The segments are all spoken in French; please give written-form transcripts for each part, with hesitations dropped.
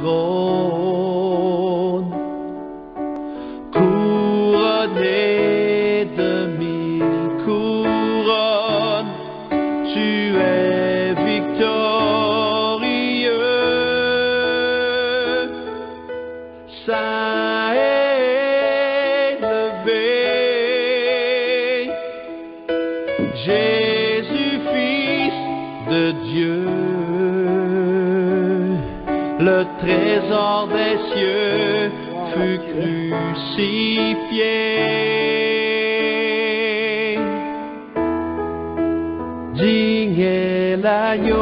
trône, couronné de 1000 couronnes, tu es victorieux, saint élevé, Jésus, Fils de Dieu, le trésor des cieux fut crucifié. Digne est l'agneau,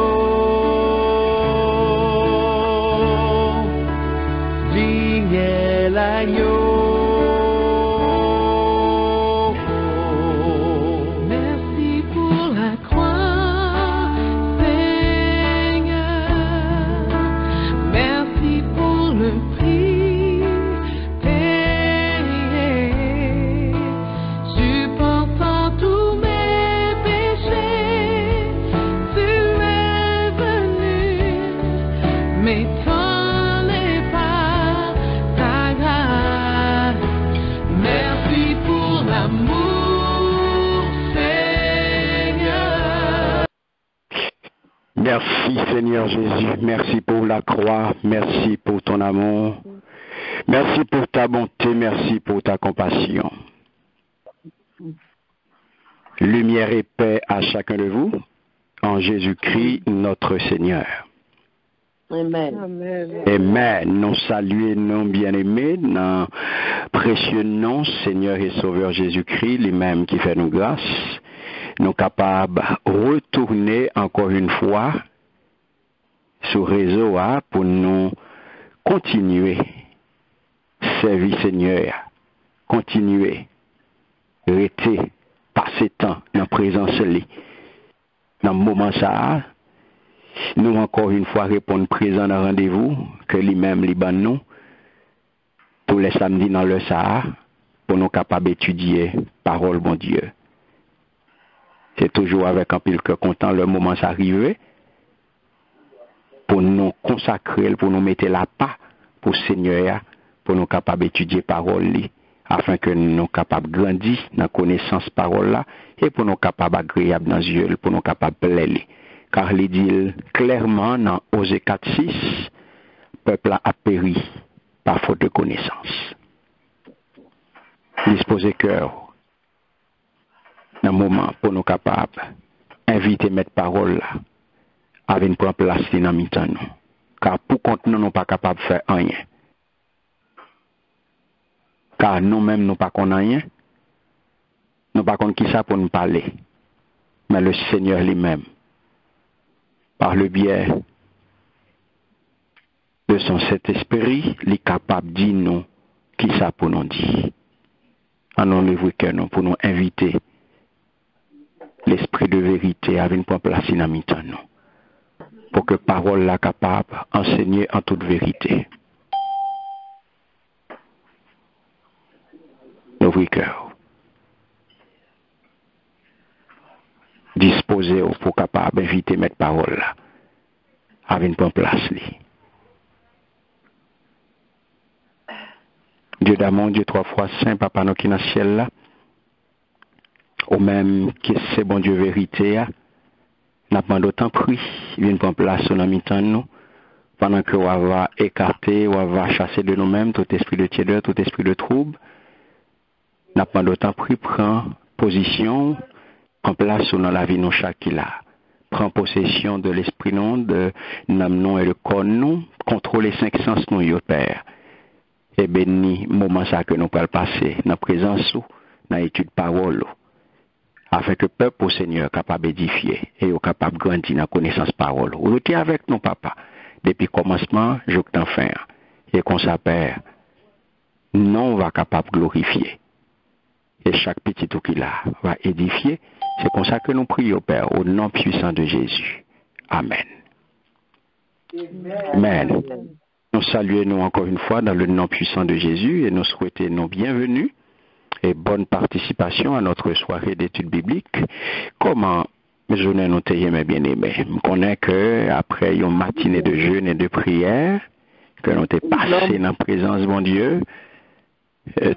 digne est l'agneau. Merci Seigneur Jésus, merci pour la croix, merci pour ton amour, merci pour ta bonté, merci pour ta compassion. Lumière et paix à chacun de vous, en Jésus-Christ notre Seigneur. Amen. Amen. Nous saluons nos bien-aimés dans précieux nom Seigneur et Sauveur Jésus-Christ, lui-même qui fait nous grâce. Nous capables de retourner encore une fois sur le réseau pour nous continuer servir Seigneur, continuer rester passer temps dans la présence de lui. Dans le moment ça, nous encore une fois répondre présent dans le rendez-vous que lui-même lui donne nous tous les samedis dans le Sahara pour nous capables d'étudier parole bon Dieu. C'est toujours avec un pile que content le moment s'arrive pour nous consacrer, pour nous mettre la pas pour Seigneur, pour nous capables d'étudier parole li, afin que nous capables de grandir dans la connaissance parole là et pour nous capables agréable dans les yeux, pour nous capables de plaire. Car il dit clairement dans Osée 4:6, peuple a péri par faute de connaissance. Disposez cœur dans le moment pour nous capables d'inviter mettre parole là avec une propre place dans le temps nous. Car pour compte nous, nous pas capables de faire rien. Car nous-mêmes nous pas connaissons rien. Nous pas connaissons qui ça pour nous parler. Mais le Seigneur lui-même, par le biais de son Saint-Esprit, il est capable de dire nous qui ça pour nous dire. En nous livrer que nous pour nous inviter l'esprit de vérité avec une propre place dans le temps nous. Pour que parole la capable d'enseigner en toute vérité. Ouvrez cœur. Disposez pour capable d'inviter mettre parole là. Avec une bonne place li. Dieu d'amour, Dieu trois fois saint, Papa nous qui dans le ciel là. Au même que c'est bon Dieu vérité là. N'a pas d'autant pris, viens prendre place dans le temps nous, pendant que on va écarter, on va chasser de nous-mêmes tout esprit de tiédeur, tout esprit de trouble. N'a pas d'autant pris, prend position, prend place dans la vie nous chaque là. Prend possession de l'esprit non, de l'âme non et le corps nous, contrôler 5 sens nous, yo Père. Et béni, moment ça que nous pouvons passer, dans la présence, dans l'étude parole. Afin que le peuple au Seigneur capable d'édifier et capable de grandir dans la connaissance parole. Vous êtes avec nous, papa, depuis le commencement jusqu'à fin. Et qu'on s'appelle, non va capable de glorifier. Et chaque petit tout qu'il a va édifier. C'est comme ça que nous prions, Père, au nom puissant de Jésus. Amen. Amen. Nous saluons nous encore une fois dans le nom puissant de Jésus et nous souhaitons nos bienvenus et bonne participation à notre soirée d'études bibliques. Comment je ne noté mes bien-aimés. Je connais que après une matinée de jeûne et de prière, que nous t'es passé dans la présence de mon Dieu.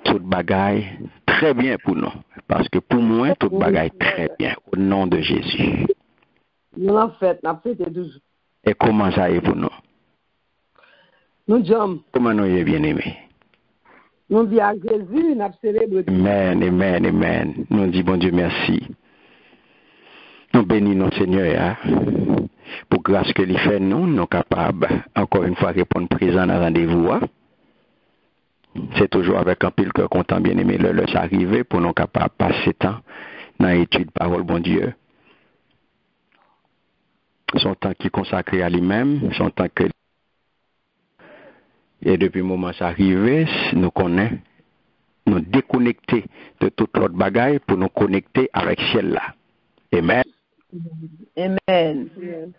Toute bagaille très bien pour nous. Parce que pour moi, toute bagaille très bien. Au nom de Jésus. Nous l'avons fait toujours. Et comment ça est pour nous? Nous sommes. Comment nous est bien aimé? Nous disons à Jésus, nous avons célébré. Amen, amen, amen. Nous disons, bon Dieu, merci. Nous bénissons Seigneur, hein? Pour grâce que lui fait nous, nous sommes capables, encore une fois, de répondre présent à rendez-vous. Hein? C'est toujours avec un pile cœur content, bien aimé, le s'arriver pour nous capables de passer temps dans l'étude parole, bon Dieu. Son temps qui est consacré à lui-même, son temps que. Et depuis le moment où ça arrive, nous connaissons, nous déconnecter de toute l'autre bagaille pour nous connecter avec ciel-là. Amen. Amen.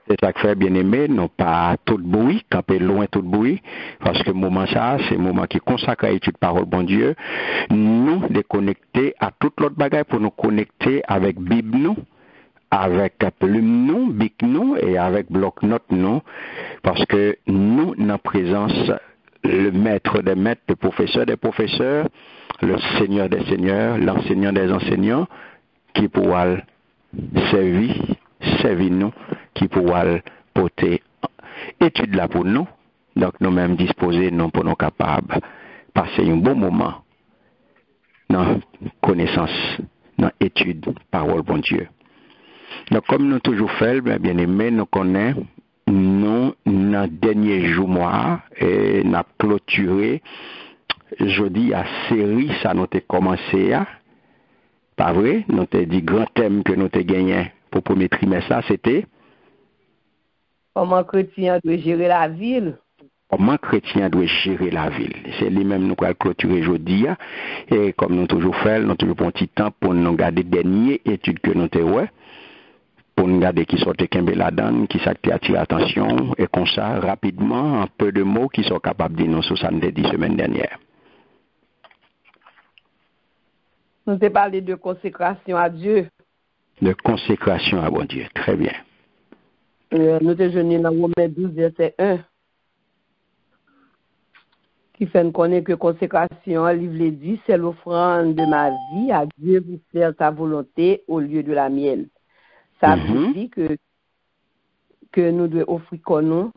C'est ça que fait bien aimé, non pas tout bruit, camper loin tout bruit, parce que le moment ça, c'est le moment qui consacre à l'étude parole, bon Dieu, nous déconnecter à toute l'autre bagaille pour nous connecter avec Bible nous, avec plume nous, bic nous et avec bloc-notes nous, parce que nous, en présence, le maître des maîtres, le professeur des professeurs, le seigneur des seigneurs, l'enseignant des enseignants, qui pourra servir nous, qui pourra porter étude là pour nous. Donc nous-mêmes disposer nous pour nous capables de passer un bon moment dans connaissance, dans étude, parole bon Dieu. Donc comme nous toujours fait, bien aimé, nous connaissons nous dans le dernier jour mois et nous avons clôturé jeudi à série, ça nous a commencé à. Pas vrai? Nous avons dit grand thème que nous avons gagné pour le premier trimestre, ça c'était comment chrétien doit gérer la ville. Comment chrétien doit gérer la ville. C'est lui-même nous allons clôturer aujourd'hui. Et comme nous toujours fait, nous toujours un petit temps pour nous garder les dernières études que nous avons pour nous garder qui sortent Kembe là-dedans, qui s'attirent l'attention, et comme ça, rapidement, un peu de mots qui sont capables de dire nous sur ça nous dit semaine dernière. Nous avons parlé de consécration à Dieu. De consécration à bon Dieu, très bien. Nous avons jeûné dans Romains 12, verset 1, qui fait nous connaître que consécration, livre les dit, c'est l'offrande de ma vie à Dieu pour faire ta volonté au lieu de la mienne. Ça veut dire que nous devons offrir comme nous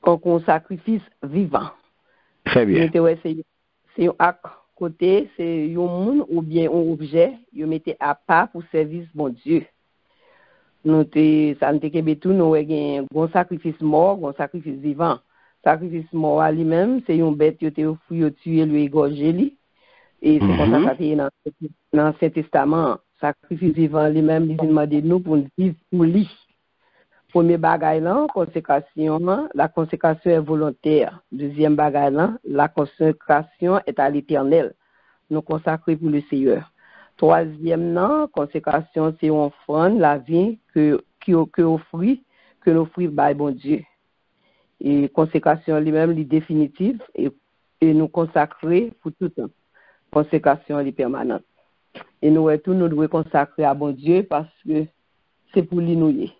comme un sacrifice vivant. Très bien. C'est un acte côté, c'est un monde ou bien un objet, vous mettez à part pour service mon Dieu. Nous ça nous te tout nous un bon sacrifice mort, un sacrifice vivant. Sacrifice mort à lui-même, c'est une bête qui te offert tuer lui égorger lui. Et c'est comme ça que dans l'Ancien Testament, sacrifice vivant lui-même, il demande nous pour vivre pour lui. Premier bagaille là, consécration, la consécration est volontaire. Deuxième bagaille là, la consécration est à l'Éternel. Nous consacrer pour le Seigneur. Troisième non, consécration c'est une offrande, la vie que nous offrit par bon Dieu. Et consécration lui-même, est définitive et nous consacrer pour tout temps. Consécration est permanente. Et nous devons consacrer à bon Dieu parce que c'est pour lui nous.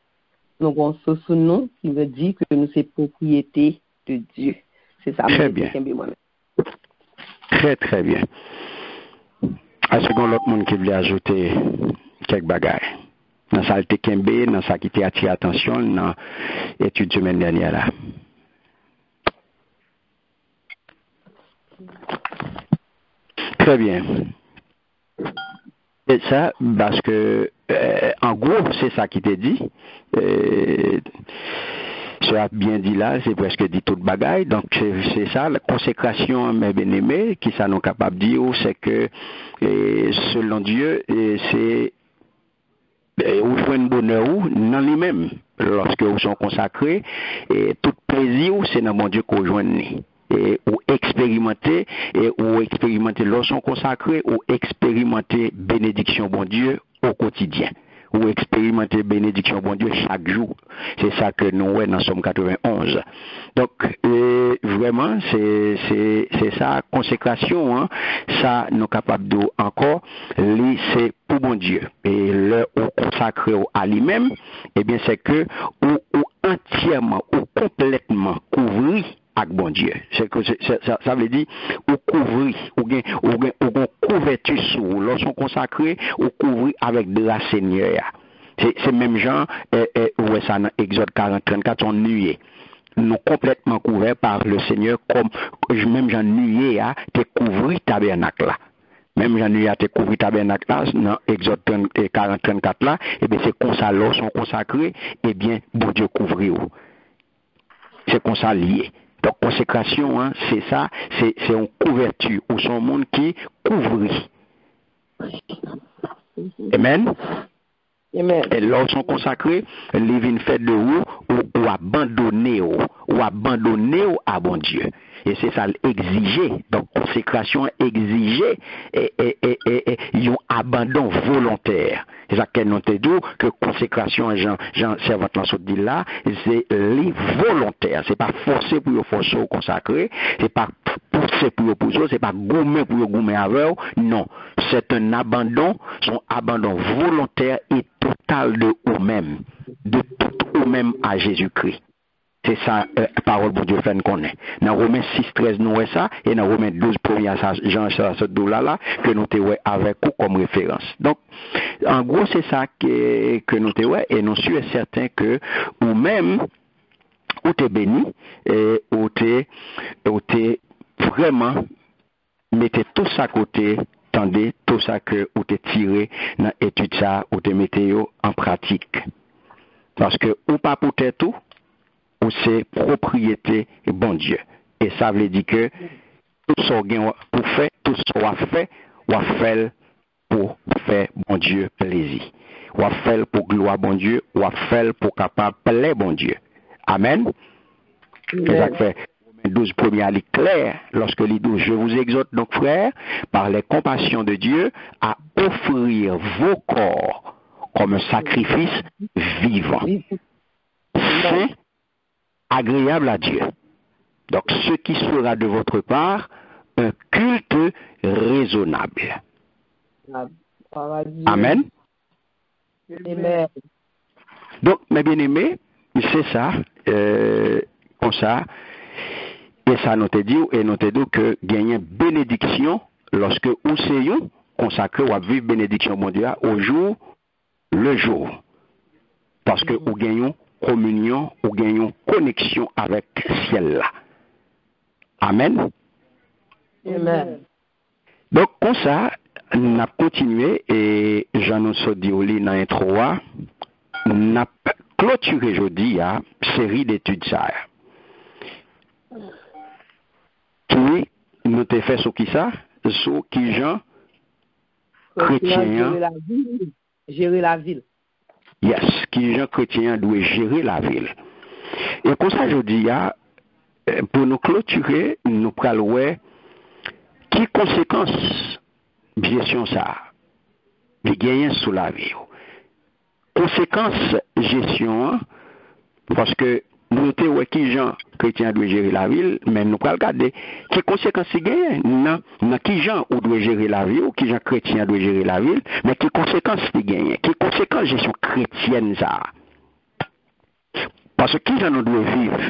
Nous avons ce nom qui veut dire que nous sommes propriété de Dieu. C'est ça. Très bien. Très, très bien. Est-ce qu'on a l'autre monde qui voulait ajouter quelques bagages? Dans ça, le Kembe, dans ça qui t'a attiré l'attention, dans l'étude semaine dernière là. Très bien. Et ça, parce que, en gros, c'est ça qui t'est dit. Ça a bien dit là, c'est presque dit toute bagaille. Donc, c'est ça, la consécration, mes bien-aimés, qui ça nous capable de dire, c'est que, selon Dieu, c'est, vous jouez un bonheur dans lui-même, lorsque vous sont consacrés, et tout plaisir, c'est dans mon Dieu qu'on joigne. Et ou expérimenter lorsqu'on consacré ou expérimenter bénédiction bon Dieu au quotidien ou expérimenter bénédiction bon Dieu chaque jour. C'est ça que nous voyons dans Somme 91. Donc vraiment c'est ça consécration hein, ça nous capable de encore c'est pour bon Dieu et le consacré à lui-même et bien c'est que ou entièrement ou complètement couvrir avec bon Dieu. Ça veut dire ou couvrir, ou couverture sur lorsqu'on consacré, ou couvrir avec de la Seigneur. C'est même genre, où ça dans Exode 40-34, on nuée. Nous complètement couverts par le Seigneur, comme même j'en nuée à te couvrir tabernacle là. Même j'en nuée à te couvrir tabernacle là, dans Exode 40-34 là, et bien c'est comme ça, lorsqu'on consacré, et bien, bon Dieu couvrir. C'est comme ça lié. Donc, consécration, hein, c'est ça, c'est une couverture, ou son monde qui couvre. Amen. Amen. Et lorsqu'on consacré, les vins fait de vous, ou abandonner, à bon Dieu. Et c'est ça l'exiger. Donc, consécration exiger et un abandon volontaire. C'est ça qu'elle nous dit que consécration, Jean servant dans ce dit là, c'est volontaire. C'est pas forcé pour forcer au consacré, c'est pas pousser pour pousser, c'est pas gommer pour gommer avec. Non, c'est un abandon, son abandon volontaire et total de vous-même, de tout vous-même à Jésus-Christ. C'est ça, parole pour Dieu fait nous connaît. Dans Romains 6-13, nous voyons ça, et dans Romains 12, Jean ce là que nous te avec vous comme référence. Donc, en gros, c'est ça que nous te et nous sommes certains que, ou même, ou t'es béni, et ou t'es vraiment, mettez tout ça à côté, tendez tout ça que ou t'es tiré dans l'étude ça, ou t'es mettez en pratique. Parce que, ou pas pour tout, ou c'est propriété bon Dieu. Et ça veut dire que tout ce qu'on pour faire, tout ce qu'on fait, on fait pour faire bon Dieu plaisir. On fait pour gloire bon Dieu, on fait pour capable plaire bon Dieu. Amen. C'est ça que fait. 12 première est clair lorsque les 12, je vous exhorte donc frères, par les compassions de Dieu, à offrir vos corps comme un sacrifice vivant, saint, agréable à Dieu. Donc, ce qui sera de votre part un culte raisonnable. Amen. Amen. Donc, mes bien-aimés, c'est ça, comme ça, et ça nous te dit, que gagner bénédiction lorsque vous soyez consacré ou à vivre bénédiction mondiale au jour, le jour. Parce que vous gagnez communion ou gagnons connexion avec ciel là. Amen. Amen. Donc comme ça, on a continué et j'annonce dit au lit dans l'intro, on a clôturé jeudi à série d'études ça. Qui nous te fait sur qui ça? Sur qui Jean chrétien gérer la ville. Yes, qui Jean chrétien doit gérer la ville. Et comme ça, je dis, pour nous clôturer, nous prenons qui conséquences gestion ça, les gagnants sous la vie. Conséquences gestion, parce que nous avons qui Jean chrétien doit gérer la ville, mais nous prenons regarder qui conséquences il gagne, non qui Jean doit gérer la ville, ou qui Jean chrétien doit gérer la ville, mais qui conséquences il gagne, qui conséquences gestion chrétienne ça. Parce que qui Jean nous doit vivre,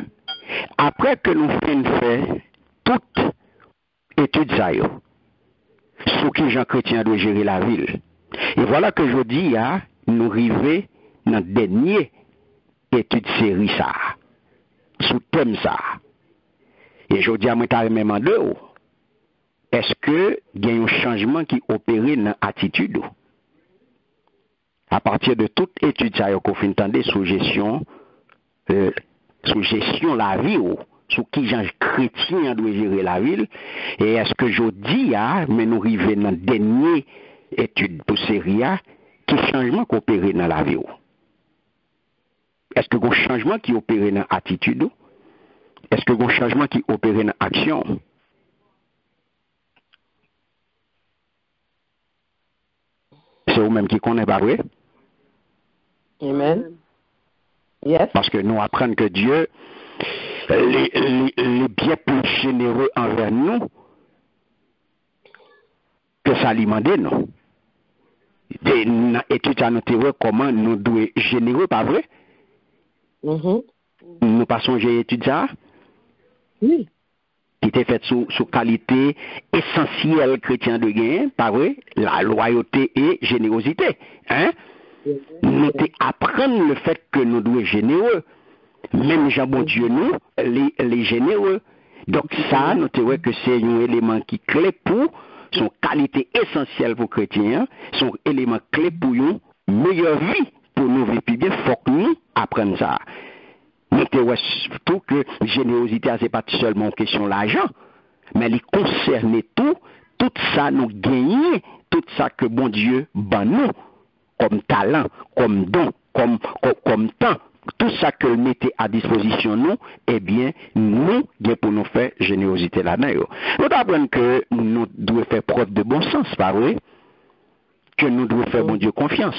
après que nous fait toute étude ça, sur qui Jean chrétien doit gérer la ville. Et voilà que je dis, nous arrivons dans la dernière étude série ça, sous thème ça. Et je dis à moi, même deux, est-ce que il y a un changement qui opère dans l'attitude? À partir de toute étude ça, qu'on fait entendre sous gestion la vie, sous qui Jean chrétien doit gérer la ville, et est-ce que je dis, mais nous arrivons dans la dernière étude pour série, qui changement qui opère dans la vie? Est-ce que y a un changement qui opère dans l'attitude? Est-ce que y a un changement qui opère dans l'action? C'est vous-même qui connaissez, pas vrai? Amen. Yes. Parce que nous apprenons que Dieu est bien plus généreux envers nous que ça alimenter nous. Et tu as noté comment nous devons être généreux, pas vrai? Nous passons à étudier ça. Oui. Qui était faite sous qualité essentielle chrétien de gain, pas vrai? La loyauté et générosité. Hein? Nous apprendre le fait que nous devons être généreux. Même Jean bon Dieu, nous, les généreux. Donc ça, nous te que c'est un élément qui est clé pour son qualité essentielle pour chrétiens, son élément clé pour une meilleure vie pour nous vivre bien. Faut que nous apprenions ça. Nous te surtout que générosité, c'est pas seulement une question d'argent, mais il concerne tout ça nous gagnons, tout ça que bon Dieu ban nous comme talent, comme don, comme temps. Tout ça que nous mettez à disposition nous, eh bien, nous, pour nous faire générosité là-dedans. Nous apprenons que nous devons faire preuve de bon sens, pas vrai? Que nous devons faire bon Dieu confiance.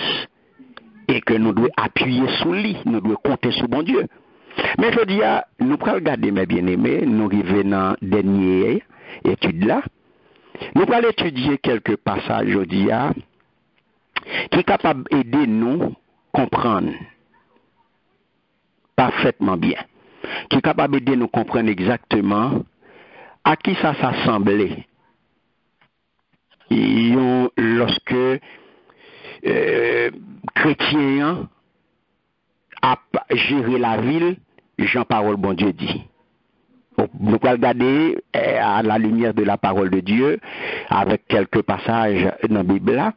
Et que nous devons appuyer sur lui, nous devons compter sur bon Dieu. Mais je dis, nous allons regarder, mes bien-aimés, nous arrivons dans la dernière étude là. Nous allons étudier quelques passages, je dis, qui sont capables d'aider nous à comprendre parfaitement bien, qui est capable d'aider nous comprendre exactement à qui ça s'assemblait. Lorsque chrétien a géré la ville, Jean-Parole bon Dieu dit. Nous allons regarder à la lumière de la parole de Dieu, avec quelques passages dans la Bible là,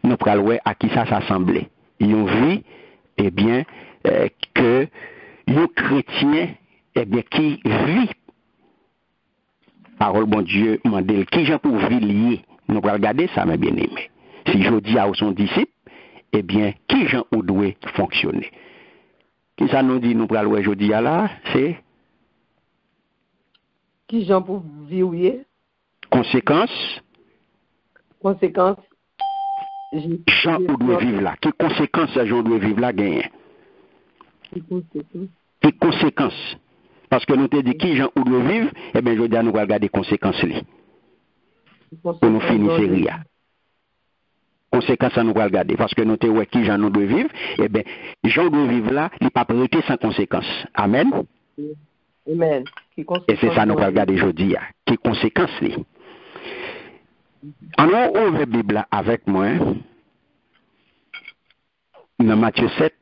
nous allons voir à qui ça s'assemblait. Ils ont vu, eh bien, que les chrétiens, eh bien, qui vit, parole bon Dieu, mandel, qui j'en pour vivre lié. Nous allons regarder ça, mes bien-aimés. Si je dis à son disciple, eh bien, qui j'en ou doit fonctionner. Qui ça nous dit, nous allons voir aujourd'hui là, c'est Qui j'en pour vivre? Conséquence. Jean ou doit vivre là. Quelles conséquences Jean doit vivre là gagne? Quelles conséquences? Parce que nous te dit qui Jean ou doit vivre, eh bien je dis à nous regarder les conséquences là. Pour nous finir série. Conséquences à nous regarder. Parce que nous te dit qui Jean nous doit vivre, eh bien Jean doit vivre là, il n'est pas prêté sans conséquences. Amen. Amen. Et c'est ça nous regarder aujourd'hui. Quelles conséquences là? Alors, on ouvre la Bible avec moi dans Matthieu 7.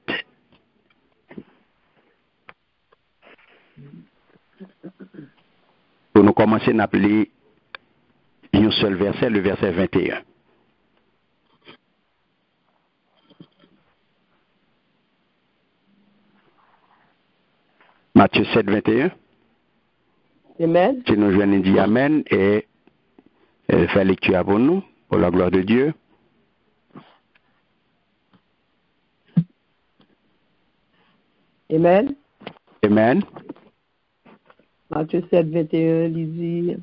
Pour nous commencer à appeler un seul verset, le verset 21. Matthieu 7, 21. Amen. Si nous venons dire Amen et faire lecture pour nous, pour la gloire de Dieu. Amen. Amen. Matthieu 7, 21, il dit,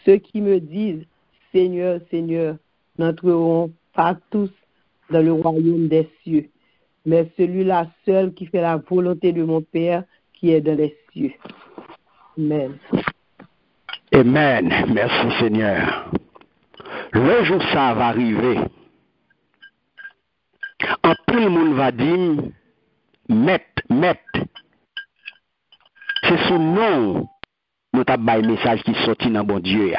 ceux qui me disent, Seigneur, Seigneur, n'entreront pas tous dans le royaume des cieux, mais celui-là seul qui fait la volonté de mon Père qui est dans les cieux. Amen. Amen. Merci Seigneur. Le jour ça va arriver. En tout le monde va dire, Maître. C'est sous nom nous avons un message qui sorti dans bon Dieu.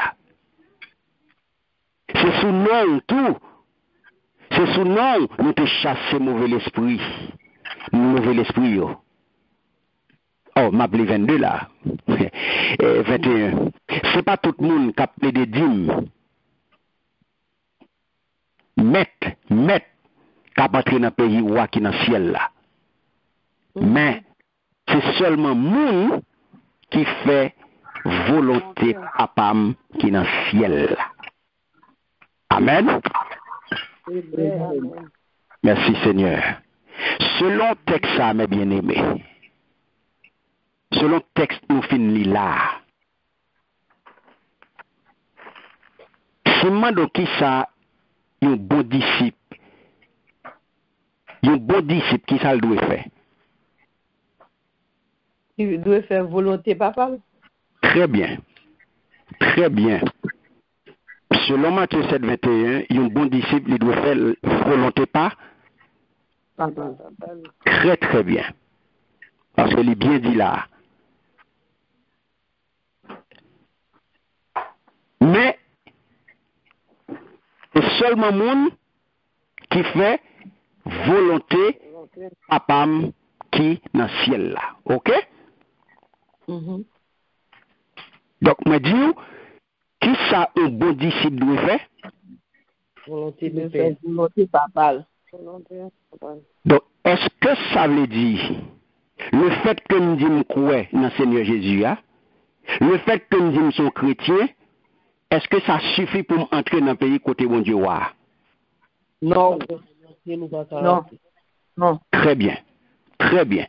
C'est sous nom tout. C'est sous nom nous te chasser mauvais esprit. Mauvais esprit. Oh, m'appelé 22 là. 21. C'est pas tout le monde qui a appelé des dîmes. Maître, qui a entré dans le pays roi qui est dans le ciel là. Mais c'est seulement moun qui fait volonté papam qui est dans le ciel là. Amen. Merci Seigneur. Selon texte ça, mes bien-aimés. Selon texte nous finit là. Si mando qui ça un bon disciple qui ça le doit faire. Il doit faire volonté papa. Très bien. Selon Matthieu 7, 21, un bon disciple il doit faire volonté pas. Papa. Très bien. Parce que il est bien dit là. Mais c'est seulement monde qui fait volonté papam qui dans le ciel là. OK? Donc, moi dis qui ça un bon disciple doit faire? Volonté de faire volonté papale. Donc, est-ce que ça veut dire le fait que nous disons croire dans le Seigneur Jésus, le fait que nous disons sommes chrétiens, est-ce que ça suffit pour entrer dans le pays côté bon Dieu? Non. Non. Non. Très bien. Très bien.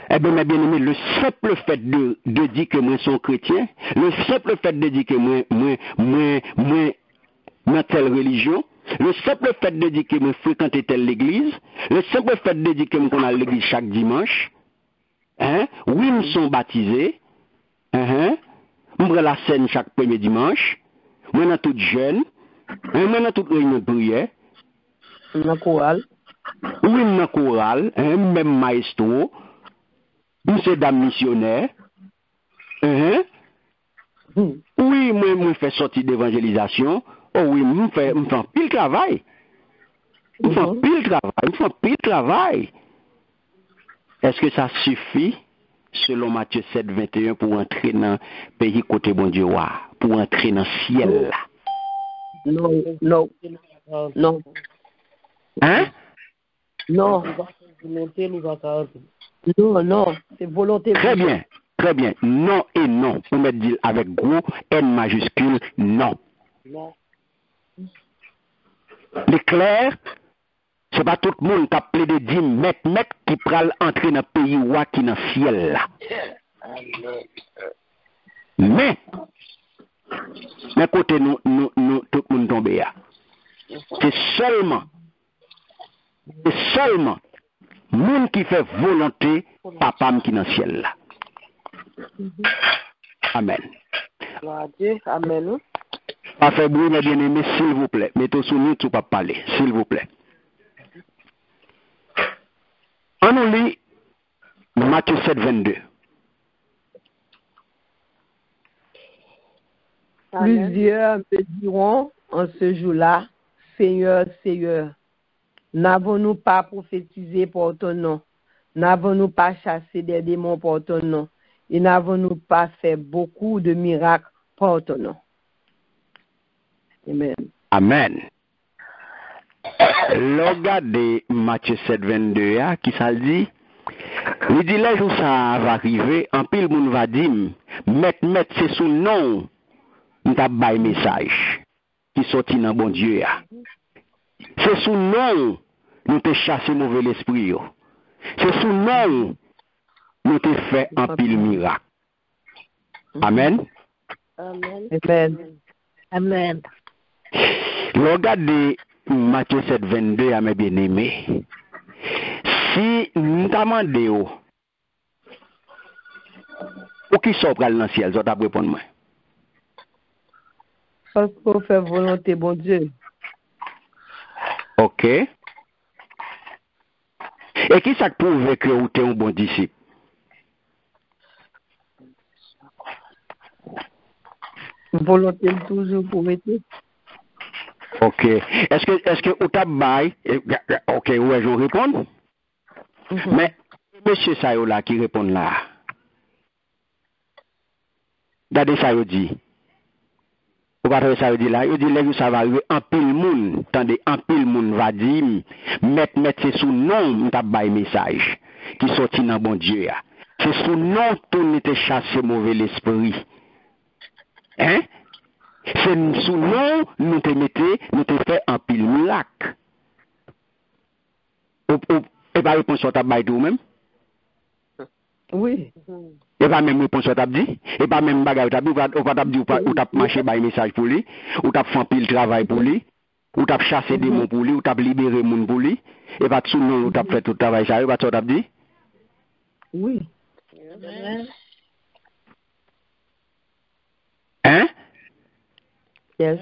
Eh bien, mes bien-aimés, le simple fait de dire que moi suis chrétien, le simple fait de dire que moi, telle religion, le simple fait de dire que moi fréquente telle l'église, le simple fait de dire que moi à l'église chaque dimanche, oui, nous sommes baptisés, moi la scène chaque premier dimanche, moi dans toute jeune, moi dans toute réunion de prière, Dans chorale. oui, dans la chorale, même maestro, nous sommes des missionnaires. Oui, moi, fais sortir d'évangélisation. Oh oui, moi, fais pile travail. Moi, fais pile travail. Est-ce que ça suffit, selon Matthieu 7, 21, pour entrer dans le pays côté bon Dieu, pour entrer dans le ciel là? Non, non, non. Non. Non, non, c'est volonté. Très bien, très bien. Non et non. Vous mettez dire avec gros N majuscule, non. L'éclair, c'est pas tout le monde qui a plaidé 10 mètres qui pral entrer dans le pays ou qui dans le ciel là. Mais côté nous, tout le monde tombe là. C'est seulement monde qui fait volonté, papa qui dans le ciel là. Amen. Amen. Pas faire bruit, mes bien-aimés, s'il vous plaît. Mettez sous nous, tout pas parler, s'il vous plaît. On nous lit Matthieu 7, 22. Plusieurs me diront en ce jour-là, Seigneur, Seigneur, n'avons-nous pas prophétisé pour ton nom? N'avons-nous pas chassé des démons pour ton nom? Et n'avons-nous pas fait beaucoup de miracles pour ton nom? Amen. Amen. Regardez Matthieu 7, 22, qui ça le dit? Il dit, là où ça va arriver, en pile, moun va dire, mettre, c'est sous nom, nous avons un message qui sorti dans bon Dieu. C'est sous nom, nous te chassé mauvais l'esprit. C'est sous nom, nous te fait un pile miracle. Amen. Amen. Amen. Amen. Regardez Matthieu 7, 22 à mes bien-aimés. Si nous demandons pour qui sort dans le ciel, vous avez répondu moi. Parce qu'on fait volonté, bon Dieu. Ok. Et qui ça prouve que vous êtes un bon disciple? Volonté toujours pour être. Ok. Est-ce que vous avez ok, ouais, je réponds. Mais monsieur Sayo là qui répond là. Regardez ça, il dit. Vous pas ça dit là, il dit là ça va arriver en pile monde, tandis en pile monde va dire mettre c'est sous nom t'a bail message qui sorti dans bon Dieu. C'est sous nom tout te chasser mauvais l'esprit. C'est sous nom nous te mettez, nous te fait en pile miracle. Et pas réponse sur ta bail tout même? Oui. Et pas même réponse t'a dit, et pas même bagarre t'a dit, ou pas t'a dit ou t'a marché by message pour lui, ou t'a fait pile travail pour lui, ou t'a chassé des démons pour lui, ou t'a libéré moun pour lui, et pas sous nom ou t'a fait tout travail ça, et pas ça t'a dit? Oui. Yes.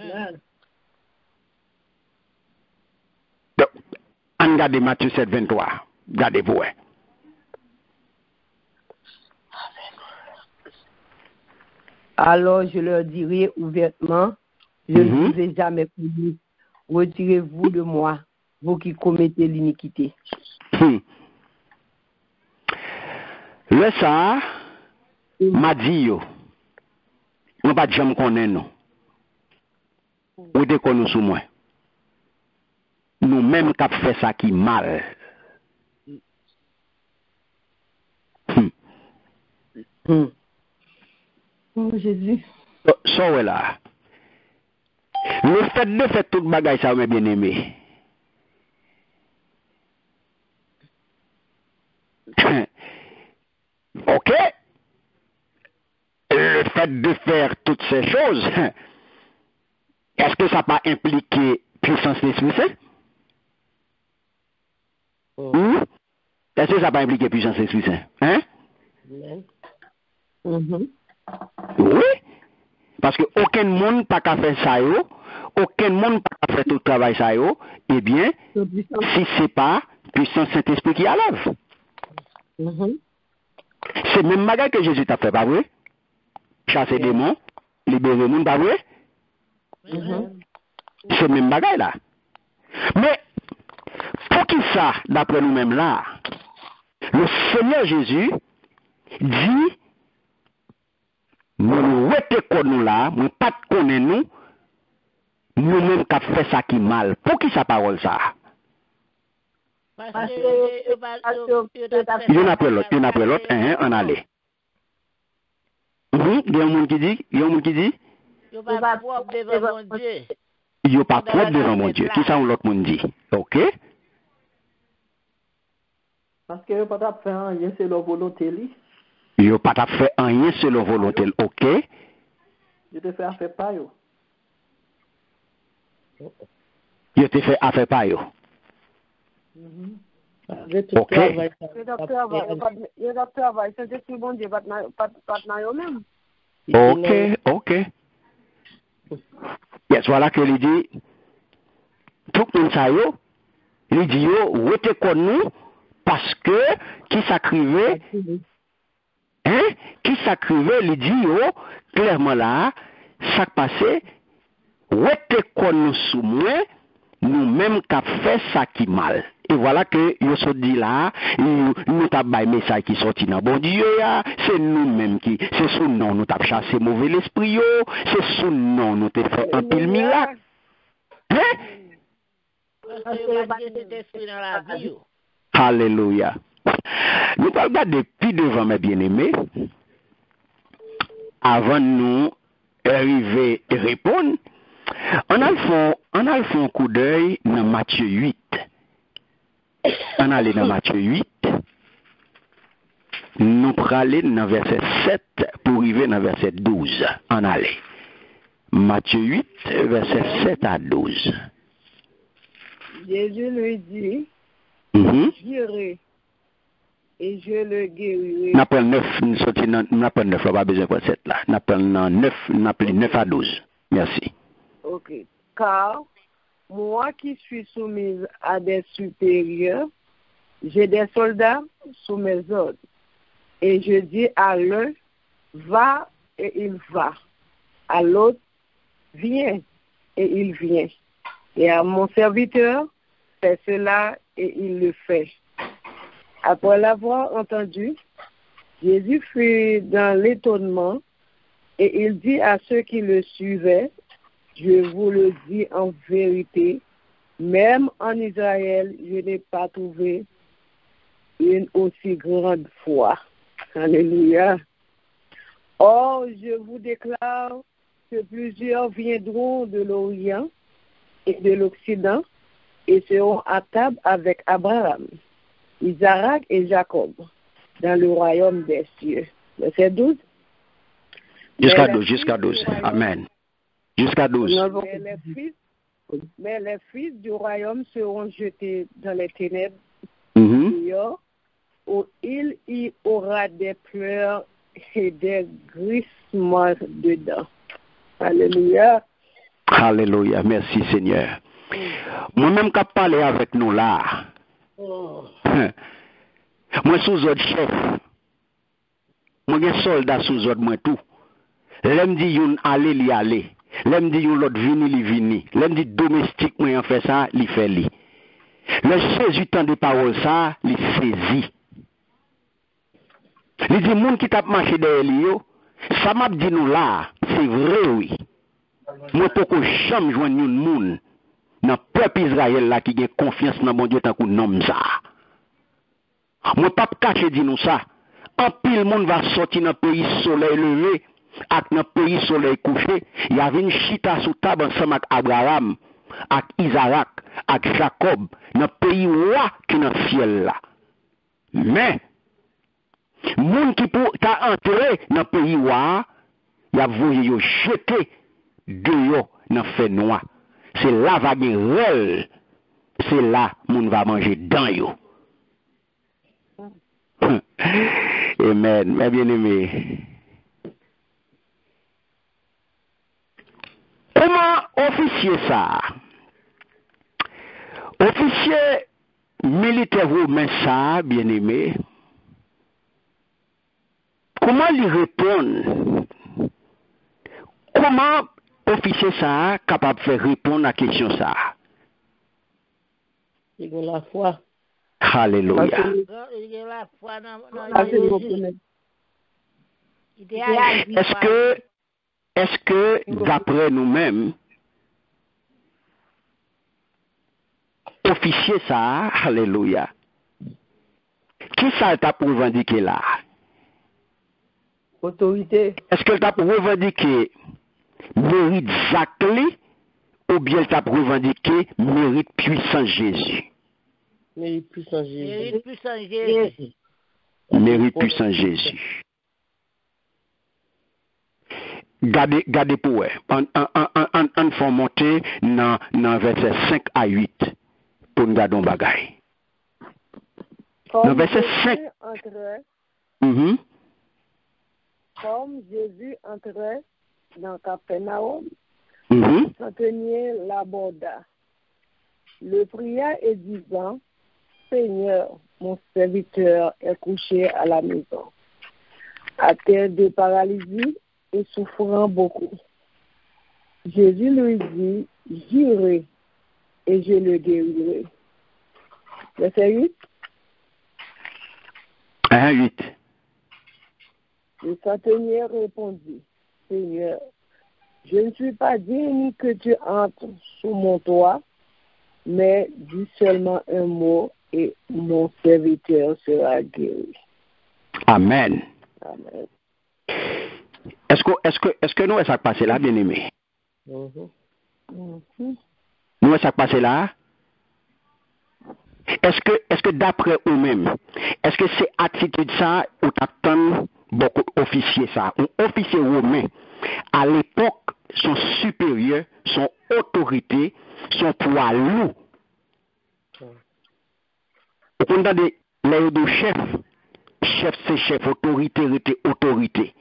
Donc, on regarde Matthieu 7, 23. Regardez-vous. Alors je leur dirai ouvertement, je ne vous ai jamais connu. Retirez-vous de moi, vous qui commettez l'iniquité. Le ça m'a dit yo. On pas jamais connaître nous. Ou de nous sous moi. Nous même qui fait ça qui mal. Oh Jésus. Ça ouais là. Le fait de faire tout bagage ça m'a bien aimé. OK? Le fait de faire toutes ces choses, est-ce que ça n'a pas impliqué puissance de l'Esprit Saint? Est-ce que ça n'a pas impliqué puissance de l'Esprit Saint? Hein? Oui. Parce que aucun monde n'a qu'à faire ça, aucun monde n'a qu'à faire tout le travail ça, eh bien, si ce n'est pas puissance Saint-Esprit qui a l'œuvre. C'est le même bagage que Jésus t'a fait, pas vrai? Chasser des démons, libérer les gens, pas vrai? C'est le même bagage là. Mais, pour qui ça, d'après nous-mêmes là, le Seigneur Jésus dit, nous ne nous là, nous pas connaissons nous-mêmes qui fait ça qui mal. Pour qui sa parole ça? Parce que Il y en a après l'autre, on allait. Il y a un monde qui dit, il n'y a pas propre devant mon Dieu. il n'y a pas propre devant mon Dieu. Qui ça l'autre monde dit? OK? Parce que il n'y a pas de faire rien selon volonté. Il n'y a pas de faire rien selon volonté. OK? Je te fais affaire pas yo. Il te fait affaire pas yo. OK? Le docteur va, c'est juste bon Dieu, pas dans eux-mêmes. OK. Yes, voilà que il dit, tout le monde ça yo, il dit yo, retenez nous, parce que, qui s'acrivait, qui s'acrivait, il dit yo, clairement là, ça passé, retenez nous sous moi, nous-mêmes qui fait ça qui mal. Et voilà que yo se dit là, nous t'a bail message qui sorti dans bon Dieu ya, c'est nous-mêmes qui, c'est sous nom nous t'a chassé mauvais l'esprit yo, c'est sous nom nous t'a fait un pile miracle. Alléluia. Nous allons regarder plus devant mes bien-aimés, avant de nous arriver et répondre, on a le fond un coup d'œil dans Matthieu 8. On allait dans Matthieu 8. Nous allons aller dans verset 7 pour arriver dans verset 12. On allait. Matthieu 8, verset 7 à 12. Jésus lui dit, j'irai et je le guérirai. Nous appelons 9, nous sortons dans 9, pas besoin de 7 là. Nous appelons 9 à 12. Merci. Ok. Car moi qui suis soumise à des supérieurs, j'ai des soldats sous mes ordres. Et je dis à l'un, va, et il va. À l'autre, viens, et il vient. Et à mon serviteur, fais cela, et il le fait. Après l'avoir entendu, Jésus fut dans l'étonnement, et il dit à ceux qui le suivaient, je vous le dis en vérité, même en Israël, je n'ai pas trouvé une aussi grande foi. Alléluia. Or, je vous déclare que plusieurs viendront de l'Orient et de l'Occident et seront à table avec Abraham, Isaac et Jacob dans le royaume des cieux. Verset 12. Jusqu'à 12. Amen. Jusqu'à 12. Mais les fils du royaume seront jetés dans les ténèbres, où il y aura des pleurs et des grincements dedans. Alléluia. Alléluia. Merci Seigneur. Moi-même qui parle avec nous là, moi sous ordre chef, moi un soldat sous ordre moi tout. L'aime dit yon aller, li aller. L'aime dit yon l'autre vini, li vini. L'aime dit domestique, moi, en fait ça, li fait li. Le Jésus tant de paroles ça, li saisi. Li dit, moun qui tape marché derrière li yo, ça m'a dit nous là, c'est vrai, oui. Moi, pour que jamais joigne yon moun, dans le peuple Israël là, qui a confiance dans mon Dieu, tant qu'on nomme ça. Moi, pas caché dit nous ça. En pile, monde va sortir dans le pays soleil levé, avec dans le pays soleil couché. Il y avait une chita sous table ensemble avec Abraham, avec Isaac, avec Jacob, dans le pays roi qui est dans le ciel là. Mais, monde qui pour t'a entré dans le pays roi, il a voulu yo jeter dehors dans le feu noir. C'est là va réel. C'est là monde va manger dans yo. Amen. Mes bien-aimés. Comment officier ça? Officier militaire romain ça, bien-aimé. Comment lui répondre? Comment officier ça capable de faire répondre à la question ça? C'est la foi. Alléluia. La foi Est-ce que d'après nous-mêmes, officier ça, alléluia, qui ça t'a pour revendiquer là? Autorité. Est-ce qu'elle t'a pour revendiquer mérite Jacques ou bien elle t'a pour revendiquer mérite puissant Jésus? Mérite puissant Jésus. Mérite puissant Jésus. Mérite puissant Jésus. Gardez pour eux. On faut monter dans verset 5 à 8 pour nous garder un bagay. Dans verset 5. Comme Jésus entrait dans Capharnaüm, centenier l'aborda, le pria et disant, Seigneur, mon serviteur est couché à la maison, à terre de paralysie et souffrant beaucoup. Jésus lui dit, j'irai et je le guérirai. Verset 8. 8. Le centenier répondit, Seigneur, je ne suis pas digne que tu entres sous mon toit, mais dis seulement un mot et mon serviteur sera guéri. Amen. Amen. Est-ce que nous, ça passe là, bien-aimé? Nous, ça passe là? Est-ce que d'après eux-mêmes, est-ce que c'est attitude ça ou t'attends beaucoup d'officiers ça? Un officier romain, à l'époque, son supérieur, son autorité, son poids lourd. Au point de l'air de chef c'est chef, autorité.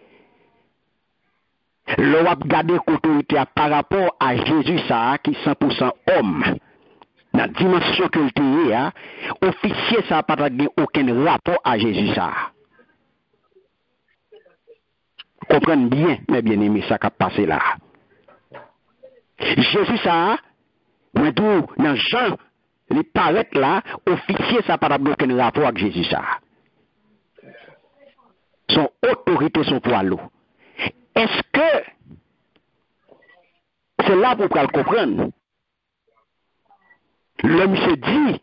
L'on va garder l'autorité par rapport à Jésus ça, qui est 100% homme. Dans la dimension que le est, officier ça n'a pas aucun rapport à Jésus ça. Comprenez bien, mes bien-aimés, ça qui a passé là. Jésus ça, mais tout, dans Jean, les paraît là, officier ça n'a pas aucun rapport avec Jésus ça. Son autorité, son poids lourd. Est-ce que c'est là pour le comprendre? L'homme se dit,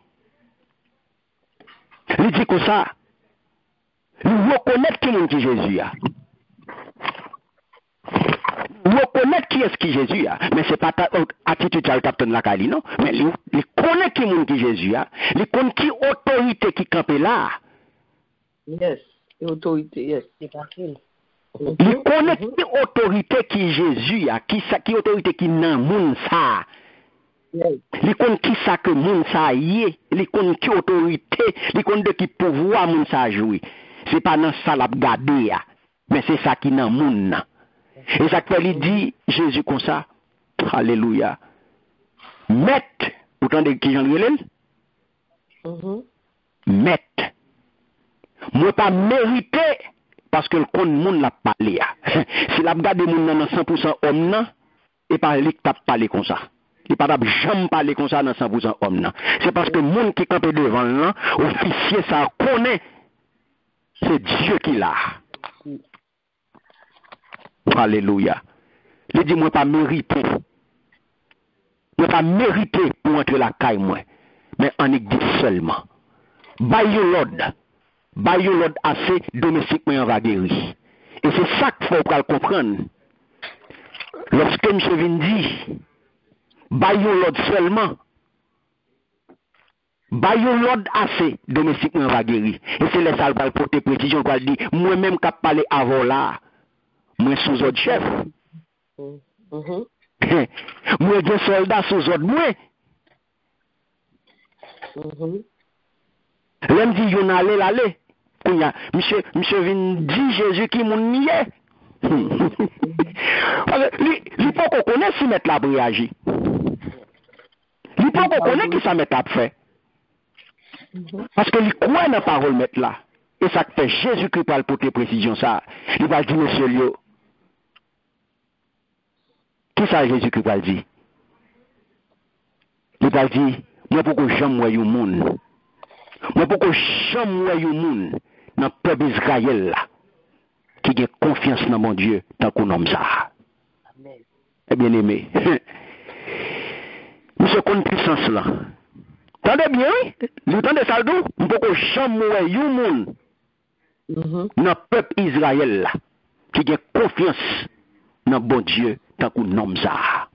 il dit comme ça, il reconnaît qui est Jésus. Il reconnaît qui est qui Jésus. Mais ce n'est pas ta attitude à l'attention de la Kali, non? Mais il connaît qui est Jésus. Il connaît qui autorité qui campe là. Yes, autorité, yes, c'est facile. Il connaît qui autorité qui Jésus, qui autorité qui n'a moun ça. Il connaît qui ça que moun ça y est, il connaît qui autorité, il connaît de qui pouvoir moun ça jouer. C'est pas dans ça la garder, mais c'est ça qui n'a moun. Et ça que il dit Jésus comme ça. Alléluia. Maître, autant de qui j'en Maître. Moi pas mérité parce que le compte monde l'a parlé. Si la regarde monde dans 100% homme nan, et pas lui qui t'a parlé comme ça. Il pas jamais parler comme ça dans 100% homme. C'est parce que le monde qui campe devant là, officier ça connaît, c'est Dieu qui l'a. Alléluia. Il dit moi pas mérité. Moi pas mérité pour entrer la caille moi, mais en existe seulement. Bayou l'ordre assez domestiquement va guérir. Et c'est ça qu'il faut comprendre. Lorsque M. vient dit bayou l'ordre seulement, bayou l'ordre assez domestiquement va guérir. Et c'est les salles pour porter précision qu'on dit moi-même qui parler avant là, moi sous autre chef. Moi des soldats sous autre moi. L'homme dit yon allez. Monsieur vient dit Jésus qui moun nié. Li pas qu'on connaît si mettre la réagir. Li pas qu'on connaît qui ça mettre à faire. Parce que li croit dans la parole mettre là. Et ça fait Jésus qui parle pour tes précisions ça. Il va dire monsieur Lio. Qui ça Jésus qui va dire? Il va dire moi pour que j'aime moi yon monde. Moi pour que j'aime moi yon monde dans le peuple d'Israël là. Qui a confiance dans mon Dieu tant qu'on nomme ça. Eh bien aimé. Monsieur connaît puissance là. Tendez bien, oui? Vous entendez ça d'où? Nous pouvons jamais yon monde dans le peuple Israël là. Qui a confiance dans bon Dieu tant qu'on nomme ça.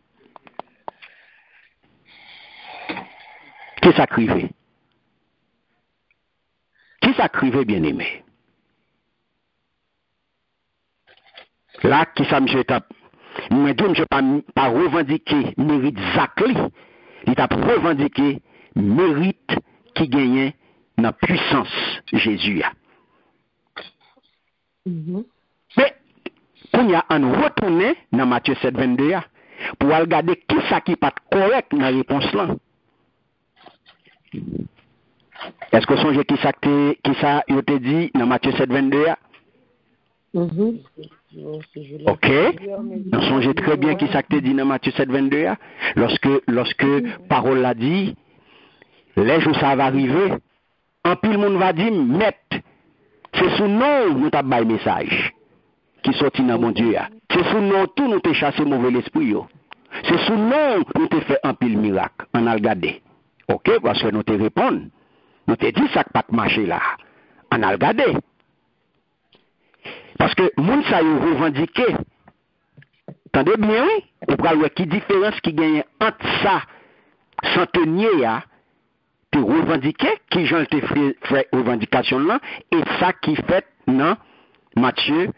Qui s'acrive? Qui s'acrive bien aimé? Là, qui ça, monsieur, moi, je ne pas revendiquer mérite Zakli. Il t'a revendiqué mérite qui gagne dans la puissance Jésus. Mais, quand il y a un retourné dans Matthieu 7, 22, pour regarder qui ça qui n'est pas correct dans la réponse là. Est-ce que songez qui ça il te dit dans Matthieu 7, 22? Ok. Nous songez très bien qui ça te dit dans Matthieu 7, 22. Lorsque parole l'a dit, les jours ça va arriver, en plus le monde va dire, maître, c'est sous nous nous t'as bail message qui sorti dans mon Dieu. C'est sous nous tout nous t'ai chassé mauvais l'esprit. C'est sous nous nous t'ai fait un pile miracle. On a regardé. Ok, parce que nous te répondre. Nous te dit ça pas marcher là. On a regardé. Parce que moun sa yo revendiqué. Tendez bien, oui? Ou pral wè qui différence qui gagne entre ça, centenier ya, te revendiqué, qui j'en te fait revendication là, et ça qui fait dans Matthieu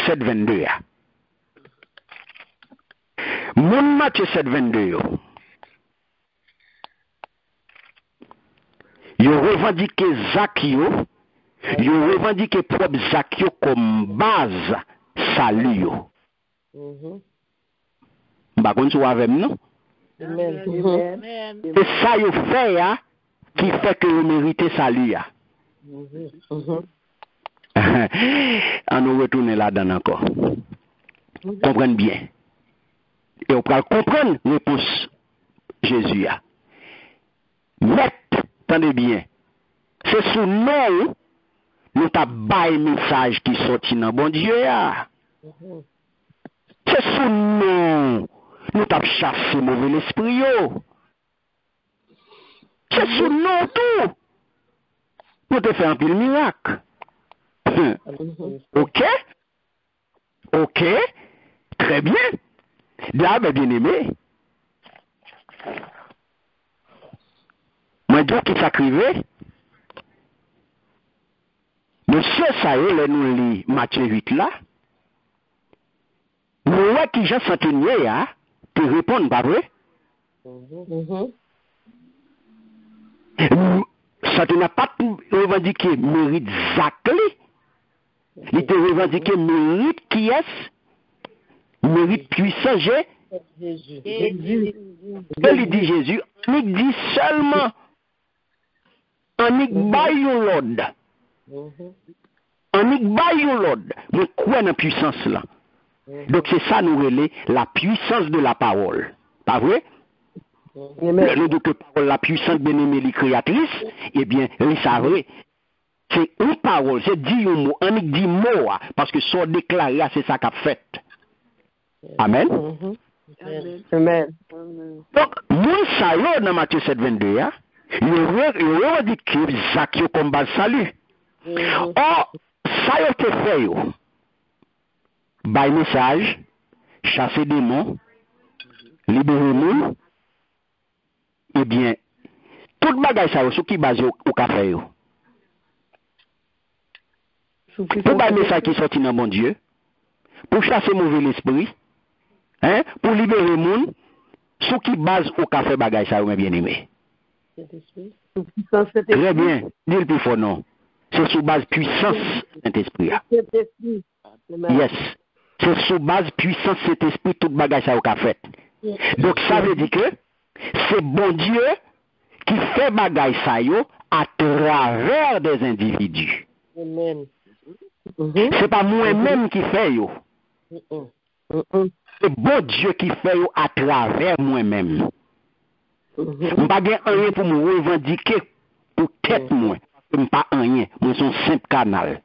7, 22 ya. Moun Matthieu 7, 22 yo. Yo revendiqué Zakio, yo revendiqué propre Zakio comme base salut yo. Bakon sou avec nous? C'est ça yo fait ya, qui fait que vous méritez salut ya. On nous retourne là-dedans encore. Comprenez bien. Et on peut comprendre réponse Jésus ya. Mettre, attendez bien. C'est sous nous, nous t'a bail message qui sorti dans bon Dieu ya. C'est sous nous t'a chassé mauvais esprit yo. C'est sous nous tout. Nous te fait un pile miracle. Ok? Ok? Très bien. Là, bien aimé. Moi, donc, qui s'acrivait? Monsieur Saïe, nous lit Matthieu 8 là. Nous, qui j'ai centenier, te répondent, pas vrai? Ça te n'a pas revendiqué mérite Zakli. Il te revendiqué mérite qui est? Mérite puissant, Jésus. Il dit Jésus, il dit seulement, on y baille l'ordre. On y baille l'ordre. Nous croyons dans la puissance là. Donc c'est ça nous relève la puissance de la parole. Pas vrai? Nous dit que parole la puissance bien-aimée, les créatrice, eh bien, ça vrai. C'est une parole, c'est dit un mot, on dit mot, parce que son déclaré, c'est ça qu'a fait. Amen. Amen. Donc, moi, ça y est, dans Matthieu 7, 22, il y a dit que Jacques est comme bas salut. Or, ça y a été fait, by message, chasser des démons, libérer nous, eh bien, tout bagage ça, sur qui base au café. Pour by message qui sorti dans mon Dieu, pour chasser mauvais esprit, hein, pour libérer le monde, sur qui base au café bagage ça, bien aimé. Très bien, dis le plus fort non. C'est sous base puissance cet esprit. Yes. C'est sous base puissance cet esprit tout bagage ça au café. Donc ça veut dire que c'est bon Dieu qui fait bagage ça yo à travers des individus. Amen. C'est pas moi-même qui fait yo. C'est bon Dieu qui fait yo à travers moi-même. Je pas rien pour me revendiquer pour tête moi. Je pas rien. Moi son simple canal.